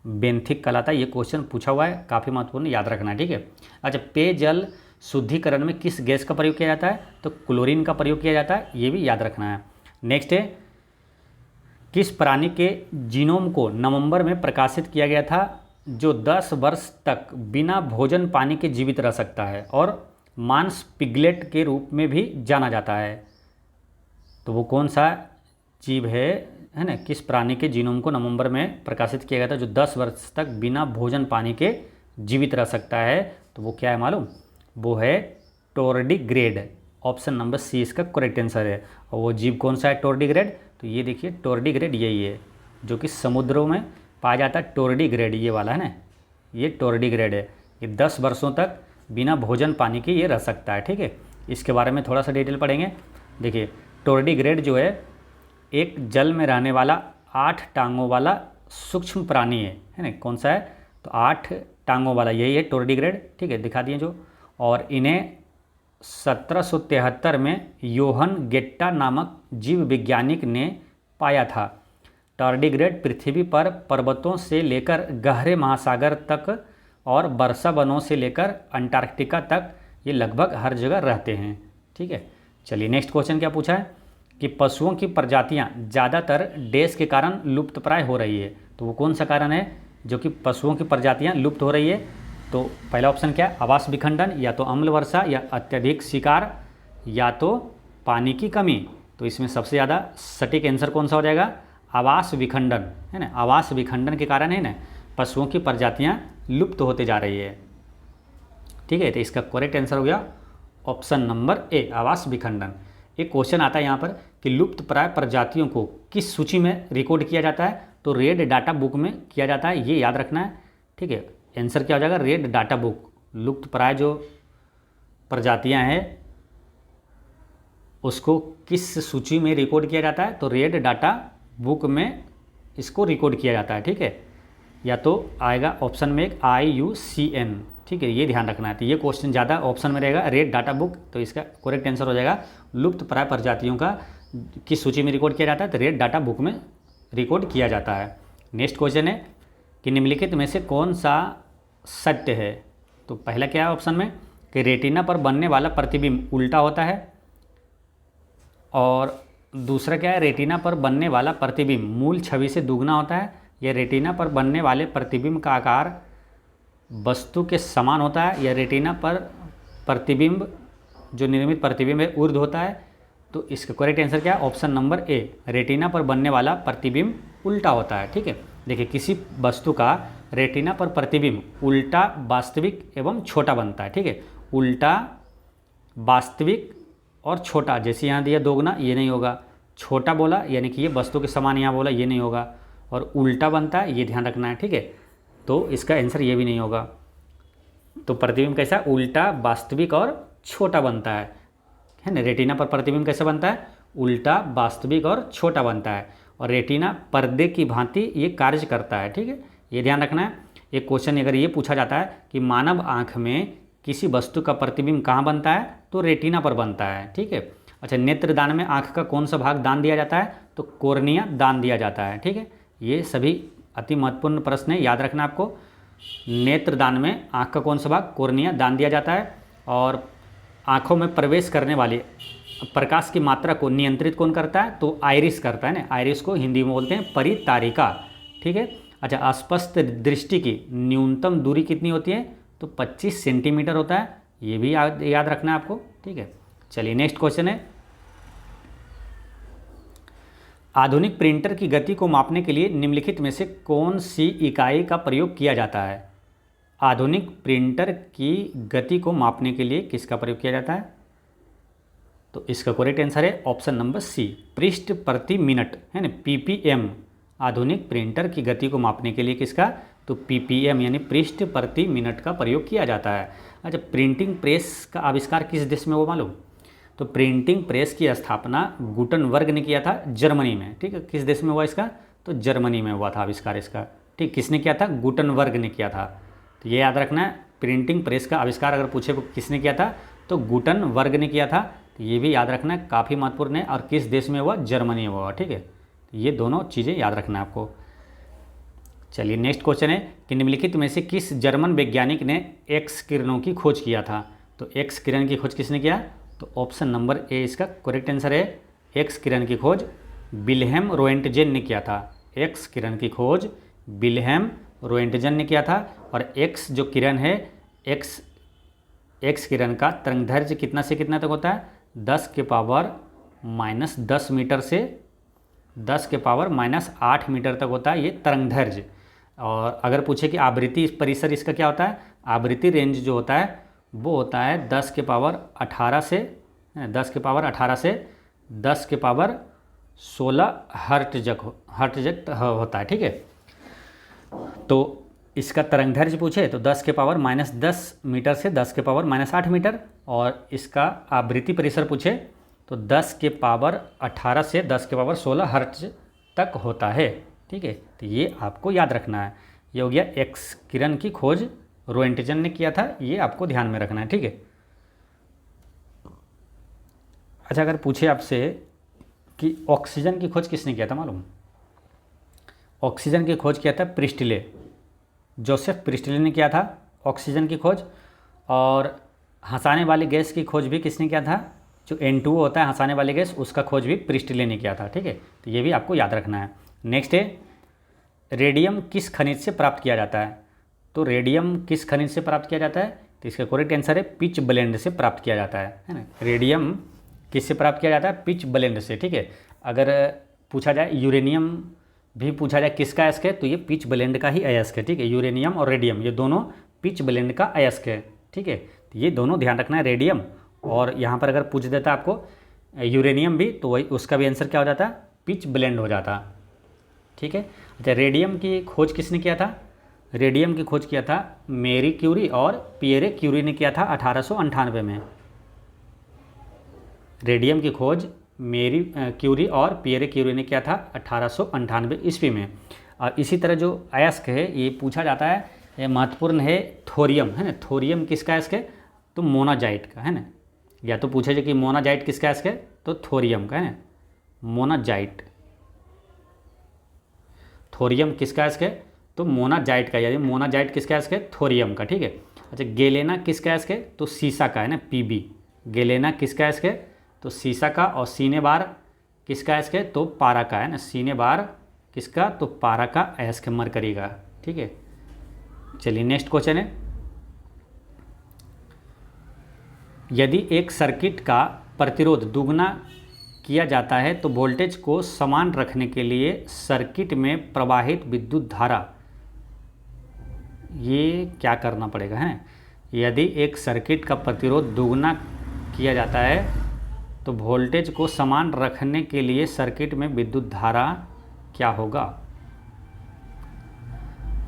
बेंथिक कहलाता है। ये क्वेश्चन पूछा हुआ है, काफ़ी महत्वपूर्ण, याद रखना है। ठीक है। अच्छा, पेयजल शुद्धिकरण में किस गैस का प्रयोग किया जाता है? तो क्लोरीन का प्रयोग किया जाता है, ये भी याद रखना है। नेक्स्ट है, किस प्राणी के जीनोम को नवंबर में प्रकाशित किया गया था जो 10 वर्ष तक बिना भोजन पानी के जीवित रह सकता है और मांस पिगलेट के रूप में भी जाना जाता है? तो वो कौन सा जीव है ना? किस प्राणी के जीनोम को नवंबर में प्रकाशित किया गया था जो 10 वर्ष तक बिना भोजन पानी के जीवित रह सकता है? तो वो क्या है मालूम? वो है टोर्डिग्रेड। ऑप्शन नंबर सी इसका करेक्ट आंसर है। और वो जीव कौन सा है टोर्डिग्रेड? तो ये देखिए, टोर्डिग्रेड यही है जो कि समुद्रों में पाया जाता है। टोर्डिग्रेड ये वाला है ना, ये टोर्डिग्रेड है। ये 10 वर्षों तक बिना भोजन पानी के ये रह सकता है। ठीक है, इसके बारे में थोड़ा सा डिटेल पढ़ेंगे। देखिए, टोर्डिग्रेड जो है एक जल में रहने वाला 8 टांगों वाला सूक्ष्म प्राणी है ना? कौन सा है? तो 8 टांगों वाला यही है टोर्डिग्रेड। ठीक है, दिखा दिए जो। और इन्हें 1773 में योहन गेट्टा नामक जीव वैज्ञानिक ने पाया था। टार्डिग्रेड पृथ्वी पर पर्वतों से लेकर गहरे महासागर तक और वर्षा वनों से लेकर अंटार्कटिका तक ये लगभग हर जगह रहते हैं। ठीक है, चलिए नेक्स्ट क्वेश्चन क्या पूछा है कि पशुओं की प्रजातियां ज़्यादातर डैश के कारण लुप्तप्राय हो रही है। तो वो कौन सा कारण है जो कि पशुओं की प्रजातियां लुप्त हो रही है? तो पहला ऑप्शन क्या है? आवास विखंडन, या तो अम्ल वर्षा, या अत्यधिक शिकार, या तो पानी की कमी। तो इसमें सबसे ज़्यादा सटीक आंसर कौन सा हो जाएगा? आवास विखंडन, है ना। आवास विखंडन के कारण है ना पशुओं की प्रजातियां लुप्त होते जा रही है। ठीक है, तो इसका करेक्ट आंसर हो गया ऑप्शन नंबर ए, आवास विखंडन। एक क्वेश्चन आता है यहाँ पर कि लुप्त प्राय प्रजातियों को किस सूची में रिकॉर्ड किया जाता है? तो रेड डाटा बुक में किया जाता है, ये याद रखना है। ठीक है, आंसर क्या हो जाएगा? Red data book. लुप्त प्राय जो प्रजातियां हैं उसको किस सूची में रिकॉर्ड किया जाता है? तो रेड डाटा बुक में इसको रिकॉर्ड किया जाता है। ठीक है, या तो आएगा ऑप्शन में एक IUCN। ठीक है, ये ध्यान रखना है। तो ये क्वेश्चन ज़्यादा ऑप्शन में रहेगा रेड डाटा बुक, तो इसका करेक्ट आंसर हो जाएगा लुप्त प्राय प्रजातियों का किस सूची में रिकॉर्ड किया जाता है? तो रेड डाटा बुक में रिकॉर्ड किया जाता है। नेक्स्ट क्वेश्चन है कि निम्नलिखित में से कौन सा सत्य है? तो पहला क्या है ऑप्शन में कि रेटिना पर बनने वाला प्रतिबिंब उल्टा होता है, और दूसरा क्या है? रेटिना पर बनने वाला प्रतिबिंब मूल छवि से दुगना होता है, या रेटिना पर बनने वाले प्रतिबिंब का आकार वस्तु के समान होता है, या रेटिना पर प्रतिबिंब जो निर्मित प्रतिबिंब है ऊर्ध्व होता है। तो इसका करेक्ट आंसर क्या है? ऑप्शन नंबर ए, रेटिना पर बनने वाला प्रतिबिंब उल्टा होता है। ठीक है, देखिए किसी वस्तु का रेटिना पर प्रतिबिंब उल्टा, वास्तविक एवं छोटा बनता है। ठीक है, उल्टा, वास्तविक और छोटा, जैसे यहाँ दिया दोगुना, ये नहीं होगा। छोटा बोला यानी कि ये वस्तु के समान यहाँ बोला, ये नहीं होगा। और उल्टा बनता है, ये ध्यान रखना है। ठीक है, तो इसका आंसर ये भी नहीं होगा। तो प्रतिबिंब कैसा? उल्टा, वास्तविक और छोटा बनता है ना। रेटिना पर प्रतिबिंब कैसे बनता है? उल्टा, वास्तविक और छोटा बनता है, और रेटिना पर्दे की भांति ये कार्य करता है। ठीक है, ये ध्यान रखना है। एक क्वेश्चन अगर ये पूछा जाता है कि मानव आँख में किसी वस्तु का प्रतिबिंब कहाँ बनता है? तो रेटिना पर बनता है। ठीक है, अच्छा, नेत्रदान में आँख का कौन सा भाग दान दिया जाता है? तो कोर्निया दान दिया जाता है। ठीक है, ये सभी अति महत्वपूर्ण प्रश्न है, याद रखना आपको। नेत्रदान में आँख का कौन सा भाग? कोर्निया दान दिया जाता है। और आँखों में प्रवेश करने वाले प्रकाश की मात्रा को नियंत्रित कौन करता है? तो आइरिस करता है ना। आइरिस को हिंदी में बोलते हैं परितारिका। ठीक है, अच्छा, अस्पष्ट दृष्टि की न्यूनतम दूरी कितनी होती है? तो 25 सेंटीमीटर होता है, ये भी याद रखना है आपको। ठीक है, चलिए नेक्स्ट क्वेश्चन है, आधुनिक प्रिंटर की गति को मापने के लिए निम्नलिखित में से कौन सी इकाई का प्रयोग किया जाता है? आधुनिक प्रिंटर की गति को मापने के लिए किसका प्रयोग किया जाता है? तो इसका करेक्ट आंसर है ऑप्शन नंबर सी, पृष्ठ प्रति मिनट, है ना, PPM। आधुनिक प्रिंटर की गति को मापने के लिए किसका? तो PPM यानी पृष्ठ प्रति मिनट का प्रयोग किया जाता है। अच्छा, प्रिंटिंग प्रेस का आविष्कार किस देश में हुआ मालूम? तो प्रिंटिंग प्रेस की स्थापना गुटनबर्ग ने किया था जर्मनी में। ठीक है, किस देश में हुआ इसका? तो जर्मनी में हुआ था आविष्कार इसका। ठीक, किसने किया था? गुटनबर्ग ने किया था। तो ये याद रखना है, प्रिंटिंग प्रेस का आविष्कार अगर पूछे किसने किया था तो गुटनबर्ग ने किया था। तो ये भी याद रखना है, काफ़ी महत्वपूर्ण है। और किस देश में हुआ? जर्मनी में हुआ। ठीक है, ये दोनों चीज़ें याद रखना है आपको। चलिए नेक्स्ट क्वेश्चन है कि निम्नलिखित में से किस जर्मन वैज्ञानिक ने एक्स किरणों की खोज किया था? तो एक्स किरण की खोज किसने किया? तो ऑप्शन नंबर ए इसका करेक्ट आंसर है। एक्स किरण की खोज विल्हेम रोएंटजेन ने किया था। एक्स किरण की खोज विल्हेम रोएंटजेन ने किया था। और एक्स जो किरण है, एक्स किरण का तरंगदैर्घ्य कितना से कितना तक होता है? 10⁻⁻10 मीटर से 10⁻⁻8 मीटर तक होता है ये तरंगदैर्घ्य। और अगर पूछे कि आवृत्ति परिसर इसका क्या होता है? आवृत्ति रेंज जो होता है वो होता है 10⁻18 से 10⁻16 हर्ट्ज होता है। ठीक है, तो इसका तरंगदैर्घ्य पूछे तो 10⁻−10 मीटर से 10⁻−8 मीटर, और इसका आवृत्ति परिसर पूछे तो 10⁻18 से 10⁻16 हर्ट्ज तक होता है। ठीक है, तो ये आपको याद रखना है। ये हो गया एक्स किरण की खोज रोएंटजेन ने किया था, ये आपको ध्यान में रखना है। ठीक है, अच्छा, अगर पूछे आपसे कि ऑक्सीजन की खोज किसने किया था मालूम? ऑक्सीजन की खोज किया था प्रिस्टले, जोसेफ प्रिस्टले ने किया था ऑक्सीजन की खोज। और हंसाने वाली गैस की खोज भी किसने किया था? जो N2O होता है हंसाने वाली गैस, उसका खोज भी प्रिस्टले ने किया था। ठीक है, तो ये भी आपको याद रखना है। नेक्स्ट है, रेडियम किस खनिज से प्राप्त किया जाता है? तो रेडियम किस खनिज से प्राप्त किया जाता है? तो इसका करेक्ट आंसर है पिच ब्लेंड से प्राप्त किया जाता है ना। रेडियम किससे प्राप्त किया जाता है? पिच ब्लेंड से। ठीक है, अगर पूछा जाए यूरेनियम भी पूछा जाए किसका अयस्क है, तो ये पिच ब्लेंड का ही अयस्क है। ठीक है, यूरेनियम और रेडियम ये दोनों पिच ब्लेंड का अयस्क है। ठीक है, तो ये दोनों ध्यान रखना है, रेडियम और यहाँ पर अगर पूछ देता आपको यूरेनियम भी, तो वही उसका भी आंसर क्या हो जाता? पिच ब्लेंड हो जाता। ठीक है, अच्छा, रेडियम की खोज किसने किया था? रेडियम की खोज किया था मैरी क्यूरी और पियरे क्यूरी ने किया था 1898 में। रेडियम की खोज मैरी क्यूरी और पियरे क्यूरी ने किया था 1898 ईस्वी में। और इसी तरह जो अयस्क है ये पूछा जाता है, ये महत्वपूर्ण है, थोरियम है ना। थोरियम किसका अयस्क है? तो मोनाजाइट का है ना। या तो पूछा जाए कि मोनाजाइट किसका अयस्क है, तो थोरियम का है ना, मोनाजाइट। थोरियम किसका अयस्क है? तो मोनाजाइट का, यानी मोनाजाइट किसका अयस्क है? थोरियम का। ठीक है, अच्छा, गेलेना किसका अयस्क है? तो सीसा का है ना, Pb। गेलेना किसका अयस्क है? तो सीसा का। और सीने बार किसका अयस्क है? तो पारा का है ना, सीने बार किसका? तो पारा का अयस्क है, मरकरी का। ठीक है, चलिए नेक्स्ट क्वेश्चन है, यदि एक सर्किट का प्रतिरोध दुगना किया जाता है तो वोल्टेज को समान रखने के लिए सर्किट में प्रवाहित विद्युत धारा, ये क्या करना पड़ेगा है? यदि एक सर्किट का प्रतिरोध दुगना किया जाता है तो वोल्टेज को समान रखने के लिए सर्किट में विद्युत धारा क्या होगा?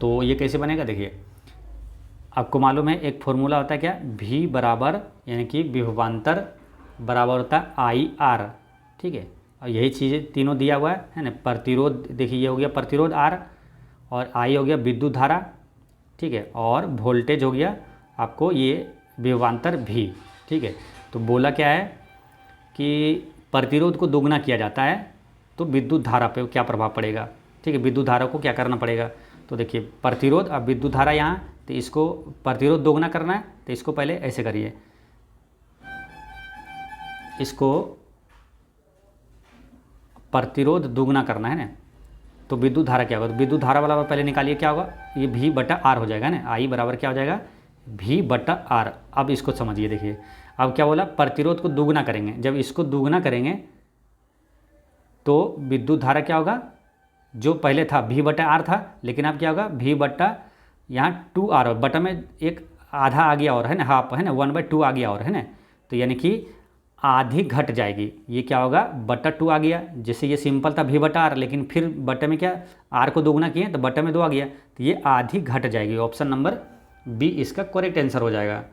तो ये कैसे बनेगा? देखिए, आपको मालूम है एक फॉर्मूला होता है क्या? V बराबर, यानी कि विभवांतर बराबर होता है IR। ठीक है, और यही चीज़ें तीनों दिया हुआ है ना। प्रतिरोध देखिए, ये हो गया प्रतिरोध R, और I हो गया विद्युत धारा। ठीक है, और वोल्टेज हो गया आपको ये विभवांतर V। ठीक है, तो बोला क्या है कि प्रतिरोध को दोगुना किया जाता है तो विद्युत धारा पे क्या प्रभाव पड़ेगा? ठीक है, विद्युत धारा को क्या करना पड़ेगा? तो देखिए, प्रतिरोध, अब विद्युत धारा यहाँ, तो इसको प्रतिरोध दोगुना करना है तो इसको पहले ऐसे करिए, इसको प्रतिरोध दोगुना करना है ना, तो विद्युत धारा क्या होगा? तो विद्युत धारा वाला पहले निकालिए, क्या होगा? ये V/R हो जाएगा ना। I बराबर क्या हो जाएगा? V/R। अब इसको समझिए, देखिए अब क्या बोला? प्रतिरोध को दोगुना करेंगे, जब इसको दोगुना करेंगे तो विद्युत धारा क्या होगा? जो पहले था V/R था, लेकिन अब क्या होगा? V/ यहाँ 2R, बटा में एक आधा आ गया और है ना, हाफ है ना, 1/2 आ गया और है ना, तो यानी कि आधी घट जाएगी। ये क्या होगा? बटा 2 आ गया। जैसे ये सिंपल था V/R, लेकिन फिर बटे में क्या, R को दोगुना किए तो बटे में 2 आ गया, तो ये आधी घट जाएगी। ऑप्शन नंबर B इसका करेक्ट आंसर हो जाएगा।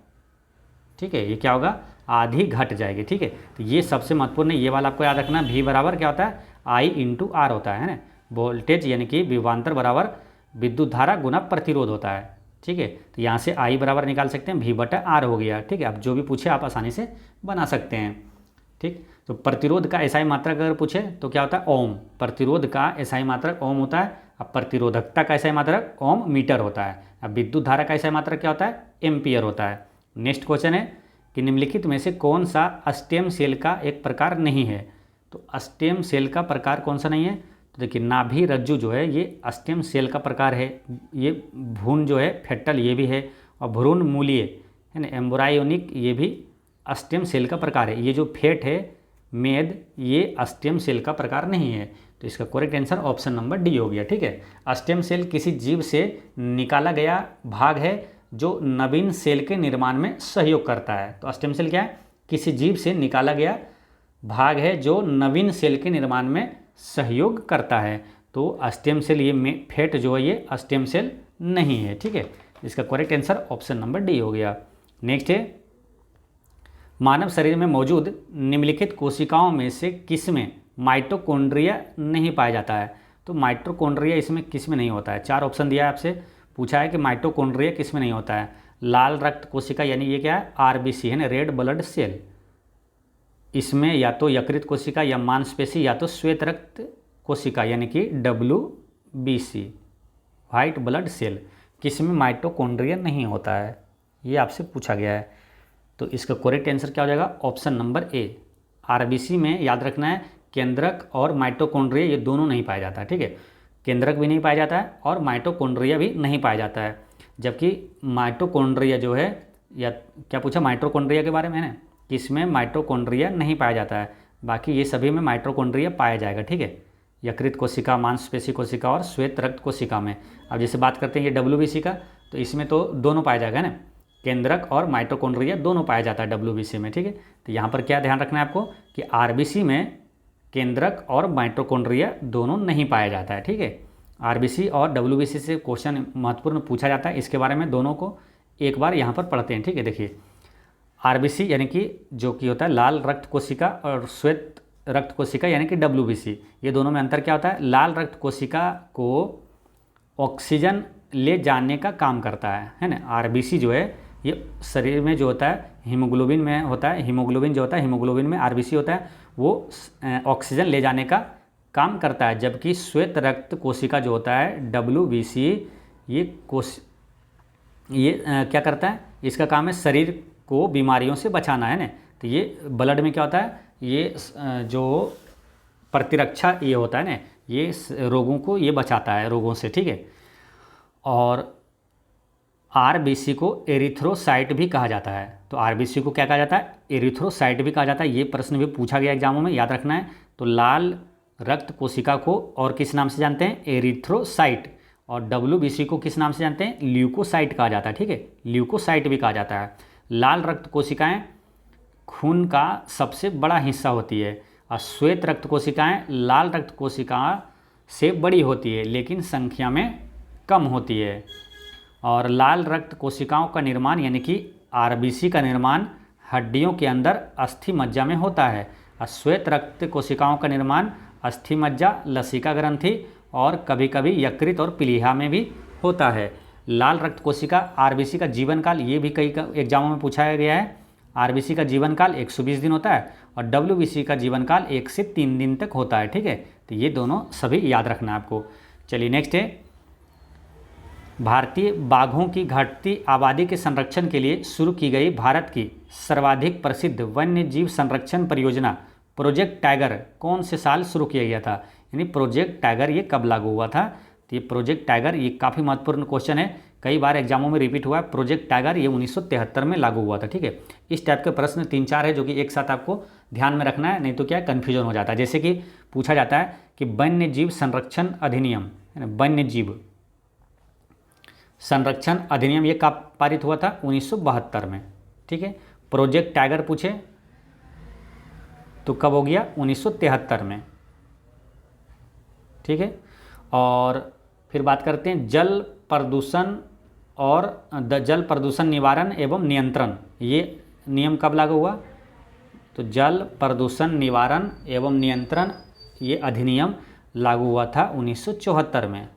ठीक है, ये क्या होगा? आधी घट जाएगी। ठीक है, तो ये सबसे महत्वपूर्ण है, ये वाला आपको याद रखना। V बराबर क्या होता है? I/R होता है ना। वोल्टेज यानी कि विभवांतर बराबर विद्युत धारा गुना प्रतिरोध होता है। ठीक है, तो यहाँ से I बराबर निकाल सकते हैं, V/R हो गया। ठीक है, अब जो भी पूछे आप आसानी से बना सकते हैं। ठीक, तो प्रतिरोध का SI मात्रक अगर पूछे तो क्या होता है? ओम। प्रतिरोध का SI मात्रक ओम होता है। अब प्रतिरोधकता का SI मात्रक ओम मीटर होता है। अब विद्युत धारा का SI मात्रक क्या होता है? एम्पियर होता है। नेक्स्ट क्वेश्चन है कि निम्नलिखित में से कौन सा स्टेम सेल का एक प्रकार नहीं है? तो स्टेम सेल का प्रकार कौन सा नहीं है? तो देखिए, नाभि रज्जु जो है ये स्टेम सेल का प्रकार है। ये भ्रूण जो है फेटल, ये भी है। और भ्रूण मूलीय है ना, एम्ब्रायोनिक, ये भी स्टेम सेल का प्रकार है। ये जो फेट है मेद, ये स्टेम सेल का प्रकार नहीं है। तो इसका correct answer option number D हो गया। ठीक है, स्टेम सेल किसी जीव से निकाला गया भाग है जो नवीन सेल के निर्माण में सहयोग करता है। तो स्टेम सेल क्या है? किसी जीव से निकाला गया भाग है जो नवीन सेल के निर्माण में सहयोग करता है। तो स्टेम सेल, ये फेट जो है ये स्टेम सेल नहीं है। ठीक है, इसका correct answer option number D हो गया। नेक्स्ट है, मानव शरीर में मौजूद निम्नलिखित कोशिकाओं में से किसमें माइटोकॉन्ड्रिया नहीं पाया जाता है? तो माइटोकॉन्ड्रिया इसमें किस में नहीं होता है? 4 ऑप्शन दिया है आपसे, पूछा है कि माइटोकॉन्ड्रिया किस में नहीं होता है। लाल रक्त कोशिका, यानी ये क्या है? RBC है ना, रेड ब्लड सेल। इसमें या तो यकृत कोशिका या मांसपेशी या तो श्वेत रक्त कोशिका यानी कि WBC वाइट ब्लड सेल, किसमें माइटोकॉन्ड्रिया नहीं होता है, ये आपसे पूछा गया है। तो इसका करेक्ट आंसर क्या हो जाएगा, ऑप्शन नंबर ए। RBC में याद रखना है केंद्रक और माइटोकॉन्ड्रिया ये दोनों नहीं पाया जाता है, ठीक है। केंद्रक भी नहीं पाया जाता है और माइटोकॉन्ड्रिया भी नहीं पाया जाता है, जबकि माइटोकॉन्ड्रिया जो है, या क्या पूछा माइटोकॉन्ड्रिया के बारे में है ना, इसमें माइटोकॉन्ड्रिया नहीं पाया जाता है, बाकी ये सभी में माइटोकॉन्ड्रिया पाया जाएगा, ठीक है। यकृत कोशिका, मांसपेशी कोशिका और श्वेत रक्त कोशिका में। अब जैसे बात करते हैं ये WBC का, तो इसमें तो दोनों पाया जाएगा ना, केंद्रक और माइटोकॉन्ड्रिया दोनों पाया जाता है WBC में, ठीक है। तो यहाँ पर क्या ध्यान रखना है आपको कि RBC में केंद्रक और माइटोकॉन्ड्रिया दोनों नहीं पाया जाता है, ठीक है। RBC और WBC से क्वेश्चन महत्वपूर्ण पूछा जाता है, इसके बारे में दोनों को एक बार यहाँ पर पढ़ते हैं, ठीक है। देखिए RBC यानी कि जो कि होता है लाल रक्त कोशिका और श्वेत रक्त कोशिका यानी कि WBC, ये दोनों में अंतर क्या होता है, लाल रक्त कोशिका को ऑक्सीजन ले जाने का काम करता है ना। RBC जो है ये शरीर में जो होता है हीमोग्लोबिन में होता है, हीमोग्लोबिन जो होता है हीमोग्लोबिन में RBC होता है, वो ऑक्सीजन ले जाने का काम करता है, जबकि श्वेत रक्त कोशिका जो होता है WBC ये क्या करता है, इसका काम है शरीर को बीमारियों से बचाना है ना। तो ये ब्लड में क्या होता है, ये जो प्रतिरक्षा ये होता है ना, ये रोगों को ये बचाता है रोगों से, ठीक है। और RBC को एरिथ्रोसाइट भी कहा जाता है। तो RBC को क्या कहा जाता है, एरिथ्रोसाइट भी कहा जाता है। ये प्रश्न भी पूछा गया एग्जामों में, याद रखना है। तो लाल रक्त कोशिका को और किस नाम से जानते हैं, एरिथ्रोसाइट, और WBC को किस नाम से जानते हैं, ल्यूकोसाइट कहा जाता है, ठीक है। ल्यूकोसाइट भी कहा जाता है। लाल रक्त कोशिकाएं खून का सबसे बड़ा हिस्सा होती है और श्वेत रक्त कोशिकाएं लाल रक्त कोशिका से बड़ी होती है लेकिन संख्या में कम होती है। और लाल रक्त कोशिकाओं का निर्माण यानी कि RBC का निर्माण हड्डियों के अंदर अस्थि मज्जा में होता है और श्वेत रक्त कोशिकाओं का निर्माण अस्थि मज्जा, लसिका ग्रंथि और कभी कभी यकृत और प्लीहा में भी होता है। लाल रक्त कोशिका RBC का जीवन काल, ये भी कई एग्जामों में पूछा गया है। RBC का जीवन काल 120 दिन होता है और WBC का जीवन काल 1 से 3 दिन तक होता है, ठीक है। तो ये दोनों सभी याद रखना है आपको। चलिए नेक्स्ट है, भारतीय बाघों की घटती आबादी के संरक्षण के लिए शुरू की गई भारत की सर्वाधिक प्रसिद्ध वन्य जीव संरक्षण परियोजना प्रोजेक्ट टाइगर कौन से साल शुरू किया गया था, यानी प्रोजेक्ट टाइगर ये कब लागू हुआ था। तो ये प्रोजेक्ट टाइगर ये काफ़ी महत्वपूर्ण क्वेश्चन है, कई बार एग्जामों में रिपीट हुआ है। प्रोजेक्ट टाइगर ये 1973 में लागू हुआ था, ठीक है। इस टाइप के प्रश्न 3-4 है जो कि एक साथ आपको ध्यान में रखना है, नहीं तो क्या कन्फ्यूजन हो जाता है। जैसे कि पूछा जाता है कि वन्य जीव संरक्षण अधिनियम है ना, वन्य जीव संरक्षण अधिनियम ये कब पारित हुआ था, 1972 में, ठीक है। प्रोजेक्ट टाइगर पूछे तो कब हो गया, 1973 में, ठीक है। और फिर बात करते हैं जल प्रदूषण और जल प्रदूषण निवारण एवं नियंत्रण, ये नियम कब लागू हुआ। तो जल प्रदूषण निवारण एवं नियंत्रण ये अधिनियम लागू हुआ था 1974 में,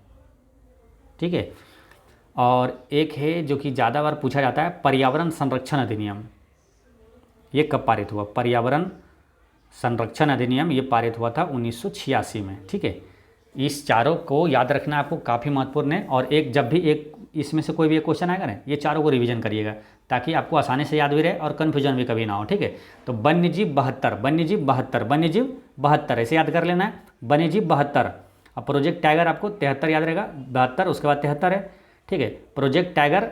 ठीक है। और एक है जो कि ज़्यादा बार पूछा जाता है, पर्यावरण संरक्षण अधिनियम, ये कब पारित हुआ। पर्यावरण संरक्षण अधिनियम ये पारित हुआ था 1986 में, ठीक है। इस चारों को याद रखना आपको काफ़ी महत्वपूर्ण है। और एक जब भी एक इसमें से कोई भी एक क्वेश्चन आएगा ना, ये चारों को रिवीजन करिएगा ताकि आपको आसानी से याद भी रहे और कन्फ्यूजन भी कभी ना हो, ठीक है। तो वन्यजीव 72, वन्यजीव 72, वन्यजीव 72 ऐसे याद कर लेना है, वन्यजीव 72। अब प्रोजेक्ट टाइगर आपको 73 याद रहेगा, 72 उसके बाद 73 है, ठीक है। Project tiger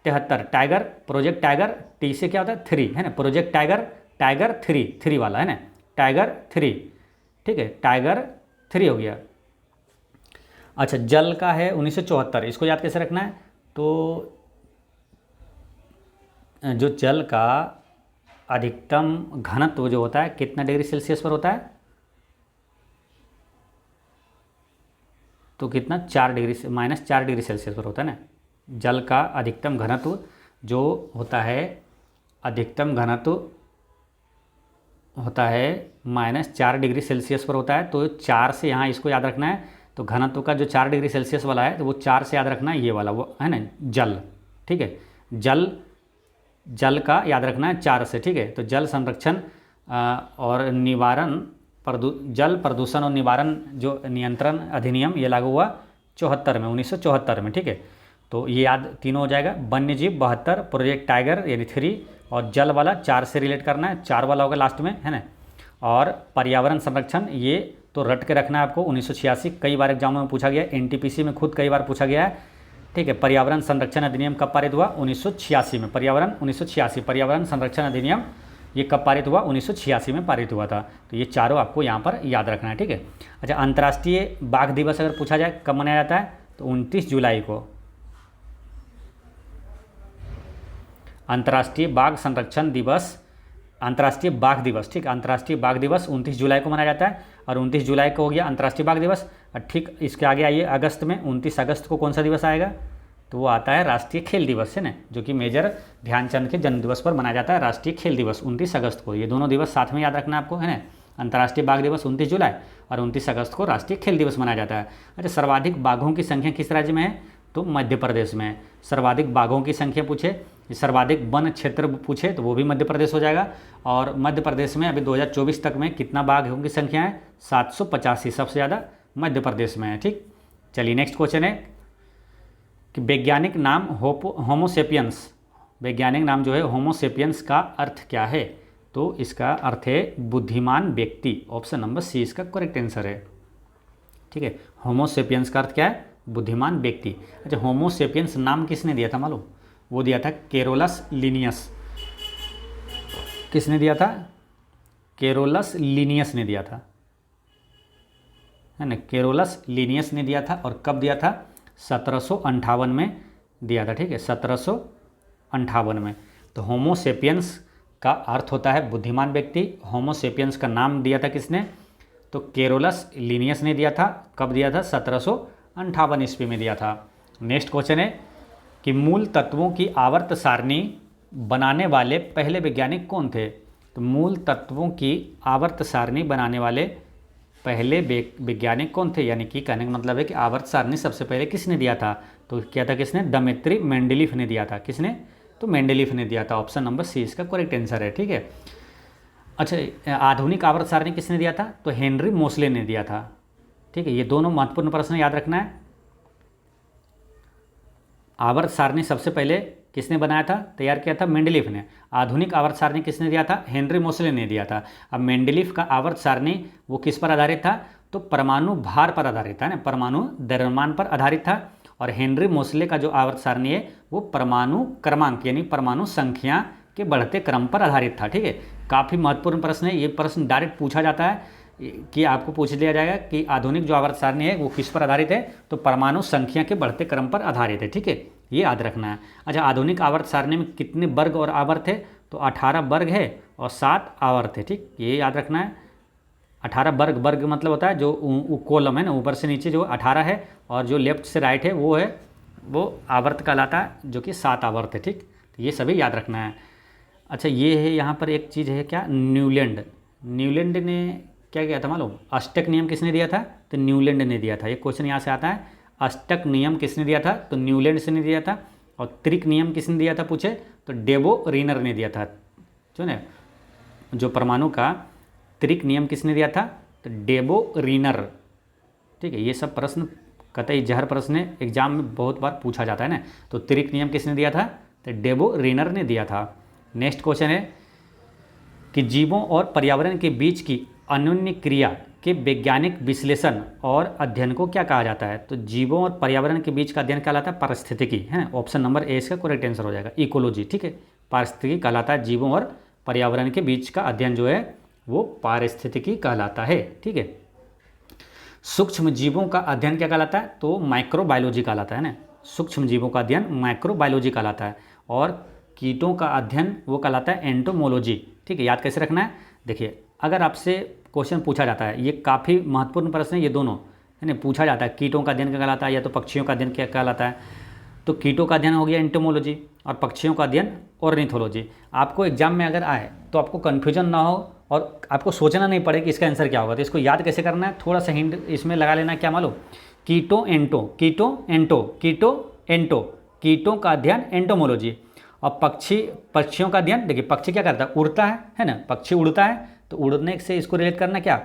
73, tiger project tiger T से क्या होता है 3 है ना, प्रोजेक्ट टाइगर, टाइगर 3 वाला है ना, टाइगर 3, ठीक है, टाइगर 3 हो गया। अच्छा जल का है 1974, इसको याद कैसे रखना है। तो जो जल का अधिकतम घनत्व जो होता है कितना डिग्री सेल्सियस पर होता है, तो कितना 4 डिग्री से -4 डिग्री सेल्सियस पर होता है ना। जल का अधिकतम घनत्व जो होता है, अधिकतम घनत्व होता है -4 डिग्री सेल्सियस पर होता है। तो 4 से यहाँ इसको याद रखना है। तो घनत्व का जो 4 डिग्री सेल्सियस वाला है तो वो 4 से याद रखना है, ये वाला वो है ना जल, ठीक है। जल का याद रखना है 4 से, ठीक है। तो जल संरक्षण और जल प्रदूषण और निवारण जो नियंत्रण अधिनियम ये लागू हुआ 74 में, 1974 में, ठीक है। तो ये याद तीनों हो जाएगा। वन्य जीव 72, प्रोजेक्ट टाइगर यानी 3, और जल वाला 4 से रिलेट करना है, 4 वाला होगा लास्ट में, है ना। और पर्यावरण संरक्षण ये तो रट के रखना है आपको, 1986 कई बार एग्जामों में पूछा गया है, एनटीपीसी में खुद कई बार पूछा गया है, ठीक है। पर्यावरण संरक्षण अधिनियम कब पारित हुआ? 1986 में। पर्यावरण संरक्षण अधिनियम ये कब पारित हुआ? 1986 में पारित हुआ था। तो ये चारों आपको यहाँ पर याद रखना है, ठीक है। अच्छा, अंतर्राष्ट्रीय बाघ दिवस अगर पूछा जाए कब मनाया जाता है तो 29 जुलाई को। अंतर्राष्ट्रीय बाघ संरक्षण दिवस, अंतर्राष्ट्रीय बाघ दिवस, ठीक, अंतर्राष्ट्रीय बाघ दिवस 29 जुलाई को मनाया जाता है। और 29 जुलाई को हो गया अंतर्राष्ट्रीय बाघ दिवस। ठीक, इसके आगे आइए अगस्त में, 29 अगस्त को कौन सा दिवस आएगा? तो वो आता है राष्ट्रीय खेल दिवस, है ना, जो कि मेजर ध्यानचंद के जन्म दिवस पर मनाया जाता है, राष्ट्रीय खेल दिवस 29 अगस्त को। ये दोनों दिवस साथ में याद रखना है आपको, है ना। अंतर्राष्ट्रीय बाघ दिवस 29 जुलाई और 29 अगस्त को राष्ट्रीय खेल दिवस मनाया जाता है। अच्छा, सर्वाधिक बाघों की संख्या किस राज्य में है? तो मध्य प्रदेश में है। सर्वाधिक बाघों की संख्या पूछे, सर्वाधिक वन क्षेत्र पूछे तो वो भी मध्य प्रदेश हो जाएगा। और मध्य प्रदेश में अभी 2024 तक में कितना बाघों की संख्या है? 785, सबसे ज़्यादा मध्य प्रदेश में है, ठीक। चलिए नेक्स्ट क्वेश्चन है कि वैज्ञानिक नाम होमोसेपियंस, वैज्ञानिक नाम जो है होमोसेपियंस का अर्थ क्या है? तो इसका अर्थ है बुद्धिमान व्यक्ति। ऑप्शन नंबर सी इसका करेक्ट आंसर है, ठीक है। होमोसेपियंस का अर्थ क्या है? बुद्धिमान व्यक्ति। अच्छा, होमोसेपियंस नाम किसने दिया था मालूम? वो दिया था केरोलस लिनियस। किसने दिया था? केरोलस लिनियस ने दिया था, है ना, केरोलस लिनियस ने दिया था। और कब दिया था? 1758 में दिया था, ठीक है, 1758 में। तो होमोसेपियंस का अर्थ होता है बुद्धिमान व्यक्ति। होमोसेपियंस का नाम दिया था किसने? तो केरोलस लिनियस ने दिया था। कब दिया था? 1758 ईस्वी में दिया था। नेक्स्ट क्वेश्चन है कि मूल तत्वों की आवर्त सारणी बनाने वाले पहले वैज्ञानिक कौन थे? तो मूल तत्वों की आवर्त सारणी बनाने वाले पहले वैज्ञानिक कौन थे? यानी कि कहने का मतलब है कि आवर्त सारणी सबसे पहले किसने दिया था? तो क्या था? किसने? दमित्री मेंडलीफ ने दिया था। किसने? तो मेंडलीफ ने दिया था। ऑप्शन नंबर सी इसका करेक्ट आंसर है, ठीक है। अच्छा, आधुनिक आवर्त सारणी किसने दिया था? तो हेनरी मोसले ने दिया था, ठीक है। ये दोनों महत्वपूर्ण प्रश्न याद रखना है। आवर्त सारणी सबसे पहले किसने बनाया था, तैयार किया था? मेंडलीफ ने। आधुनिक आवर्त सारणी किसने दिया था? हेनरी मोसले ने दिया था। अब मेंडलीफ का आवर्त सारणी वो किस पर आधारित था? तो परमाणु भार पर आधारित था ना, परमाणु द्रव्यमान पर आधारित था। और हेनरी मोसले का जो आवर्त सारणी है वो परमाणु क्रमांक यानी परमाणु संख्या के बढ़ते क्रम पर आधारित था, ठीक है। काफ़ी महत्वपूर्ण प्रश्न है ये। प्रश्न डायरेक्ट पूछा जाता है कि आपको पूछ लिया जाएगा कि आधुनिक जो आवर्त सारणी है वो किस पर आधारित है? तो परमाणु संख्या के बढ़ते क्रम पर आधारित है, ठीक है, ये याद रखना है। अच्छा, आधुनिक आवर्त सारणी में कितने वर्ग और आवर्त है? तो 18 वर्ग है और 7 आवर्त है, ठीक, ये याद रखना है। 18 वर्ग, वर्ग मतलब होता है जो कॉलम है ना, ऊपर से नीचे जो 18 है, और जो लेफ्ट से राइट है वो आवर्त कहलाता है, जो कि 7 आवर्त है, ठीक। तो ये सभी याद रखना है। अच्छा, ये है यहाँ पर एक चीज़ है क्या? न्यूलैंड ने क्या किया था मालूम? अष्टक नियम किसने दिया था? तो न्यूलैंड ने दिया था। ये क्वेश्चन यहाँ से आता है, अष्टक नियम किसने दिया था? तो न्यूलैंड से ने दिया था। और त्रिक नियम किसने दिया था पूछे? तो डेबो रीनर ने दिया था, जो ना जो परमाणु का त्रिक नियम किसने दिया था? तो डेबो रीनर, ठीक है। ये सब प्रश्न कतई जहर प्रश्न है, एग्जाम में बहुत बार पूछा जाता है ना। तो त्रिक नियम किसने दिया था? तो डेबो रीनर ने दिया था। नेक्स्ट क्वेश्चन है कि जीवों और पर्यावरण के बीच की अन्योन्य क्रिया के वैज्ञानिक विश्लेषण और अध्ययन को क्या कहा जाता है? तो जीवों और पर्यावरण के बीच का अध्ययन कहलाता है पारिस्थितिकी, है। ऑप्शन नंबर ए इसका करेक्ट आंसर हो जाएगा, इकोलॉजी, ठीक है। पारिस्थितिकी कहलाता है, जीवों और पर्यावरण के बीच का अध्ययन जो है वो पारिस्थितिकी कहलाता है, ठीक है। सूक्ष्म जीवों का अध्ययन क्या कहलाता है? तो माइक्रोबायोलॉजी कहलाता है ना। सूक्ष्म जीवों का अध्ययन माइक्रोबायोलॉजी कहलाता है। और कीटों का अध्ययन वो कहलाता है एंटोमोलॉजी, ठीक है। याद कैसे रखना है? देखिए, अगर आपसे क्वेश्चन पूछा जाता है, ये काफ़ी महत्वपूर्ण प्रश्न है, ये दोनों, है ना, पूछा जाता है कीटों का अध्ययन क्या कहलाता है या तो पक्षियों का अध्ययन क्या कहलाता है। तो कीटों का अध्ययन हो गया एंटोमोलॉजी और पक्षियों का अध्ययन ऑर्निथोलॉजी। आपको एग्जाम में अगर आए तो आपको कन्फ्यूजन ना हो और आपको सोचना नहीं पड़े कि इसका आंसर क्या होगा। तो इसको याद कैसे करना है? थोड़ा सा हिंट इसमें लगा लेना, क्या मालूम? कीटो एंटो, कीटो एंटो, कीटो एंटो, कीटों का अध्ययन एंटोमोलॉजी। और पक्षियों का अध्ययन, देखिए पक्षी क्या करता है? उड़ता है ना, पक्षी उड़ता है तो उड़ने से इसको रिलेट करना क्या,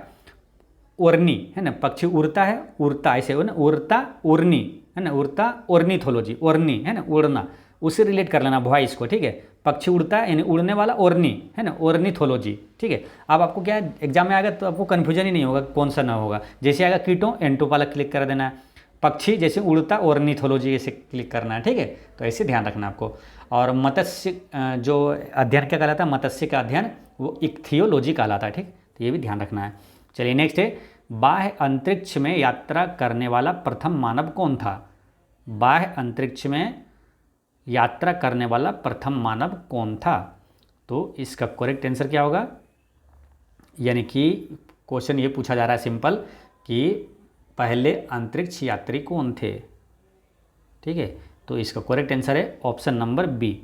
उड़नी है ना, पक्षी उड़ता है, उड़ता ऐसे हो ना, उड़ता उड़नी है ना, उड़ता ऑर्निथोलॉजी, उड़नी है ना, उड़ना, उससे रिलेट कर लेना वॉइस को, ठीक है। पक्षी उड़ता है यानी उड़ने वाला ओरनी है ना, ऑर्निथोलॉजी, ठीक है। अब आपको क्या है एग्जाम में आएगा तो आपको कन्फ्यूजन ही नहीं होगा कौन सा ना होगा। जैसे आएगा कीटों एंटो वाला क्लिक कर देना है, पक्षी जैसे उड़ता ऑर्निथोलॉजी ऐसे क्लिक करना है, ठीक है। तो ऐसे ध्यान रखना आपको। और मत्स्य जो अध्ययन क्या कहलाता है, मत्स्य का अध्ययन वो इक्थियोलॉजी कहलाता है, ठीक। तो ये भी ध्यान रखना है। चलिए नेक्स्ट है, बाह्य अंतरिक्ष में यात्रा करने वाला प्रथम मानव कौन था। बाह्य अंतरिक्ष में यात्रा करने वाला प्रथम मानव कौन था। तो इसका करेक्ट आंसर क्या होगा, यानी कि क्वेश्चन ये पूछा जा रहा है सिंपल कि पहले अंतरिक्ष यात्री कौन थे, ठीक है। तो इसका करेक्ट आंसर है option number B,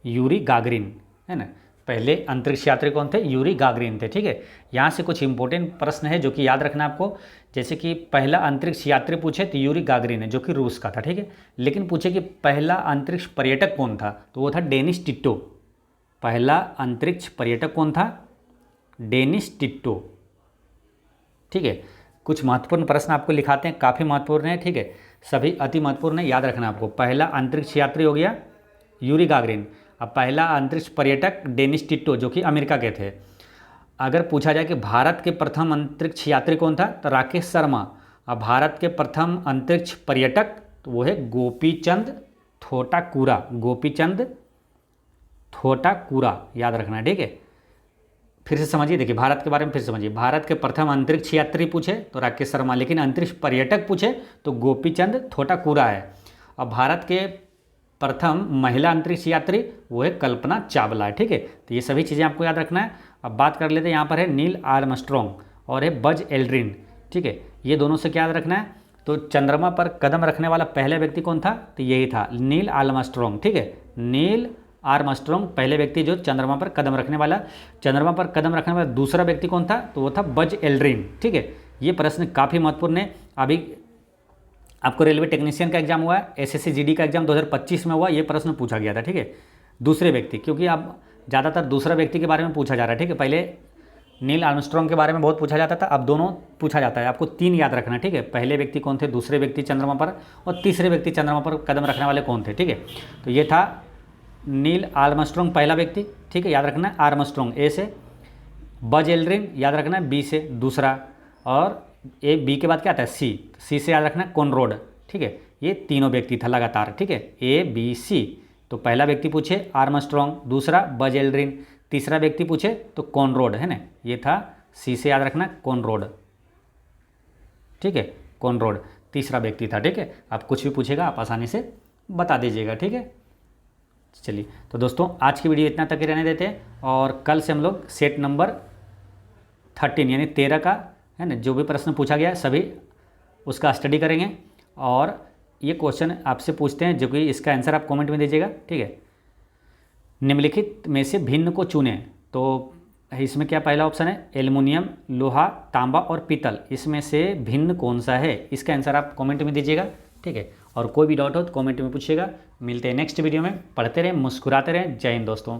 Yuri Gagarin, है ना। पहले अंतरिक्ष यात्री कौन थे, यूरी गागरिन थे, ठीक है। यहाँ से कुछ इंपॉर्टेंट प्रश्न है जो कि याद रखना आपको। जैसे कि पहला अंतरिक्ष यात्री पूछे तो यूरी गागरिन है जो कि रूस का था, ठीक है। लेकिन पूछे कि पहला अंतरिक्ष पर्यटक कौन था, तो वो था डेनिस टिट्टो। पहला अंतरिक्ष पर्यटक कौन था, डेनिस टिट्टो, ठीक है। कुछ महत्वपूर्ण प्रश्न आपको लिखाते हैं, काफ़ी महत्वपूर्ण है, ठीक है। सभी अति महत्वपूर्ण है, याद रखना आपको। पहला अंतरिक्ष यात्री हो गया यूरी गागरिन। अब पहला अंतरिक्ष पर्यटक डेनिस टिट्टो जो कि अमेरिका के थे। अगर पूछा जाए कि भारत के प्रथम अंतरिक्ष यात्री कौन था, तो राकेश शर्मा। अब भारत के प्रथम अंतरिक्ष पर्यटक तो वो है गोपीचंद थोटाकुरा, गोपीचंद थोटाकुरा, याद रखना, ठीक है। फिर से समझिए, देखिए भारत के बारे में फिर समझिए। भारत के प्रथम अंतरिक्ष यात्री पूछे तो राकेश शर्मा, लेकिन अंतरिक्ष पर्यटक पूछे तो गोपीचंद थोटाकुरा है। अब भारत के प्रथम महिला अंतरिक्ष यात्री वो है कल्पना चावला, ठीक है। तो ये सभी चीज़ें आपको याद रखना है। अब बात कर लेते हैं, यहाँ पर है नील आर्मस्ट्रॉन्ग और है बज एल्ड्रिन, ठीक है। ये दोनों से क्या याद रखना है, तो चंद्रमा पर कदम रखने वाला पहला व्यक्ति कौन था, तो यही था नील आर्मस्ट्रॉन्ग, ठीक है। नील आर्मस्ट्रॉन्ग पहले व्यक्ति जो चंद्रमा पर कदम रखने वाला। चंद्रमा पर कदम रखने वाला दूसरा व्यक्ति कौन था, तो वो था बज एल्ड्रिन, ठीक है। ये प्रश्न काफ़ी महत्वपूर्ण है। अभी आपको रेलवे टेक्नीशियन का एग्जाम हुआ है, एसएससी जीडी का एग्जाम 2025 में हुआ, ये प्रश्न पूछा गया था, ठीक है। दूसरे व्यक्ति, क्योंकि अब ज़्यादातर दूसरा व्यक्ति के बारे में पूछा जा रहा है, ठीक है। पहले नील आर्मस्ट्रॉन्ग के बारे में बहुत पूछा जाता था, अब दोनों पूछा जाता है। आपको 3 याद रखना, ठीक है। पहले व्यक्ति कौन थे, दूसरे व्यक्ति चंद्रमा पर, और तीसरे व्यक्ति चंद्रमा पर कदम रखने वाले कौन थे, ठीक है। तो ये था नील आर्मस्ट्रॉन्ग पहला व्यक्ति, ठीक है, याद रखना। आर्मस्ट्रॉन्ग ए से, बज एल्ड्रिन याद रखना बी से दूसरा, और ए बी के बाद क्या आता है सी से याद रखना कॉनरॉड, ठीक है। ये तीनों व्यक्ति था लगातार, ठीक है, ए बी सी। तो पहला व्यक्ति पूछे आर्मस्ट्रॉन्ग, दूसरा बज एल्ड्रिन, तीसरा व्यक्ति पूछे तो कॉनरॉड, है ना। ये था सी से याद रखना कॉनरॉड, ठीक है, कॉनरॉड तीसरा व्यक्ति था, ठीक है। आप कुछ भी पूछेगा आप आसानी से बता दीजिएगा, ठीक है। चलिए तो दोस्तों आज की वीडियो इतना तक ही रहने देते हैं, और कल से हम लोग सेट नंबर 13 यानी 13 का, है ना, जो भी प्रश्न पूछा गया है सभी उसका स्टडी करेंगे। और ये क्वेश्चन आपसे पूछते हैं जो कि इसका आंसर आप कमेंट में दीजिएगा, ठीक है। निम्नलिखित में से भिन्न को चुनें, तो इसमें क्या पहला ऑप्शन है एल्युमिनियम, लोहा, तांबा और पीतल, इसमें से भिन्न कौन सा है, इसका आंसर आप कमेंट में दीजिएगा, ठीक है। और कोई भी डाउट हो तो कमेंट में पूछिएगा। मिलते हैं नेक्स्ट वीडियो में, पढ़ते रहें, मुस्कुराते रहें। जय हिंद दोस्तों।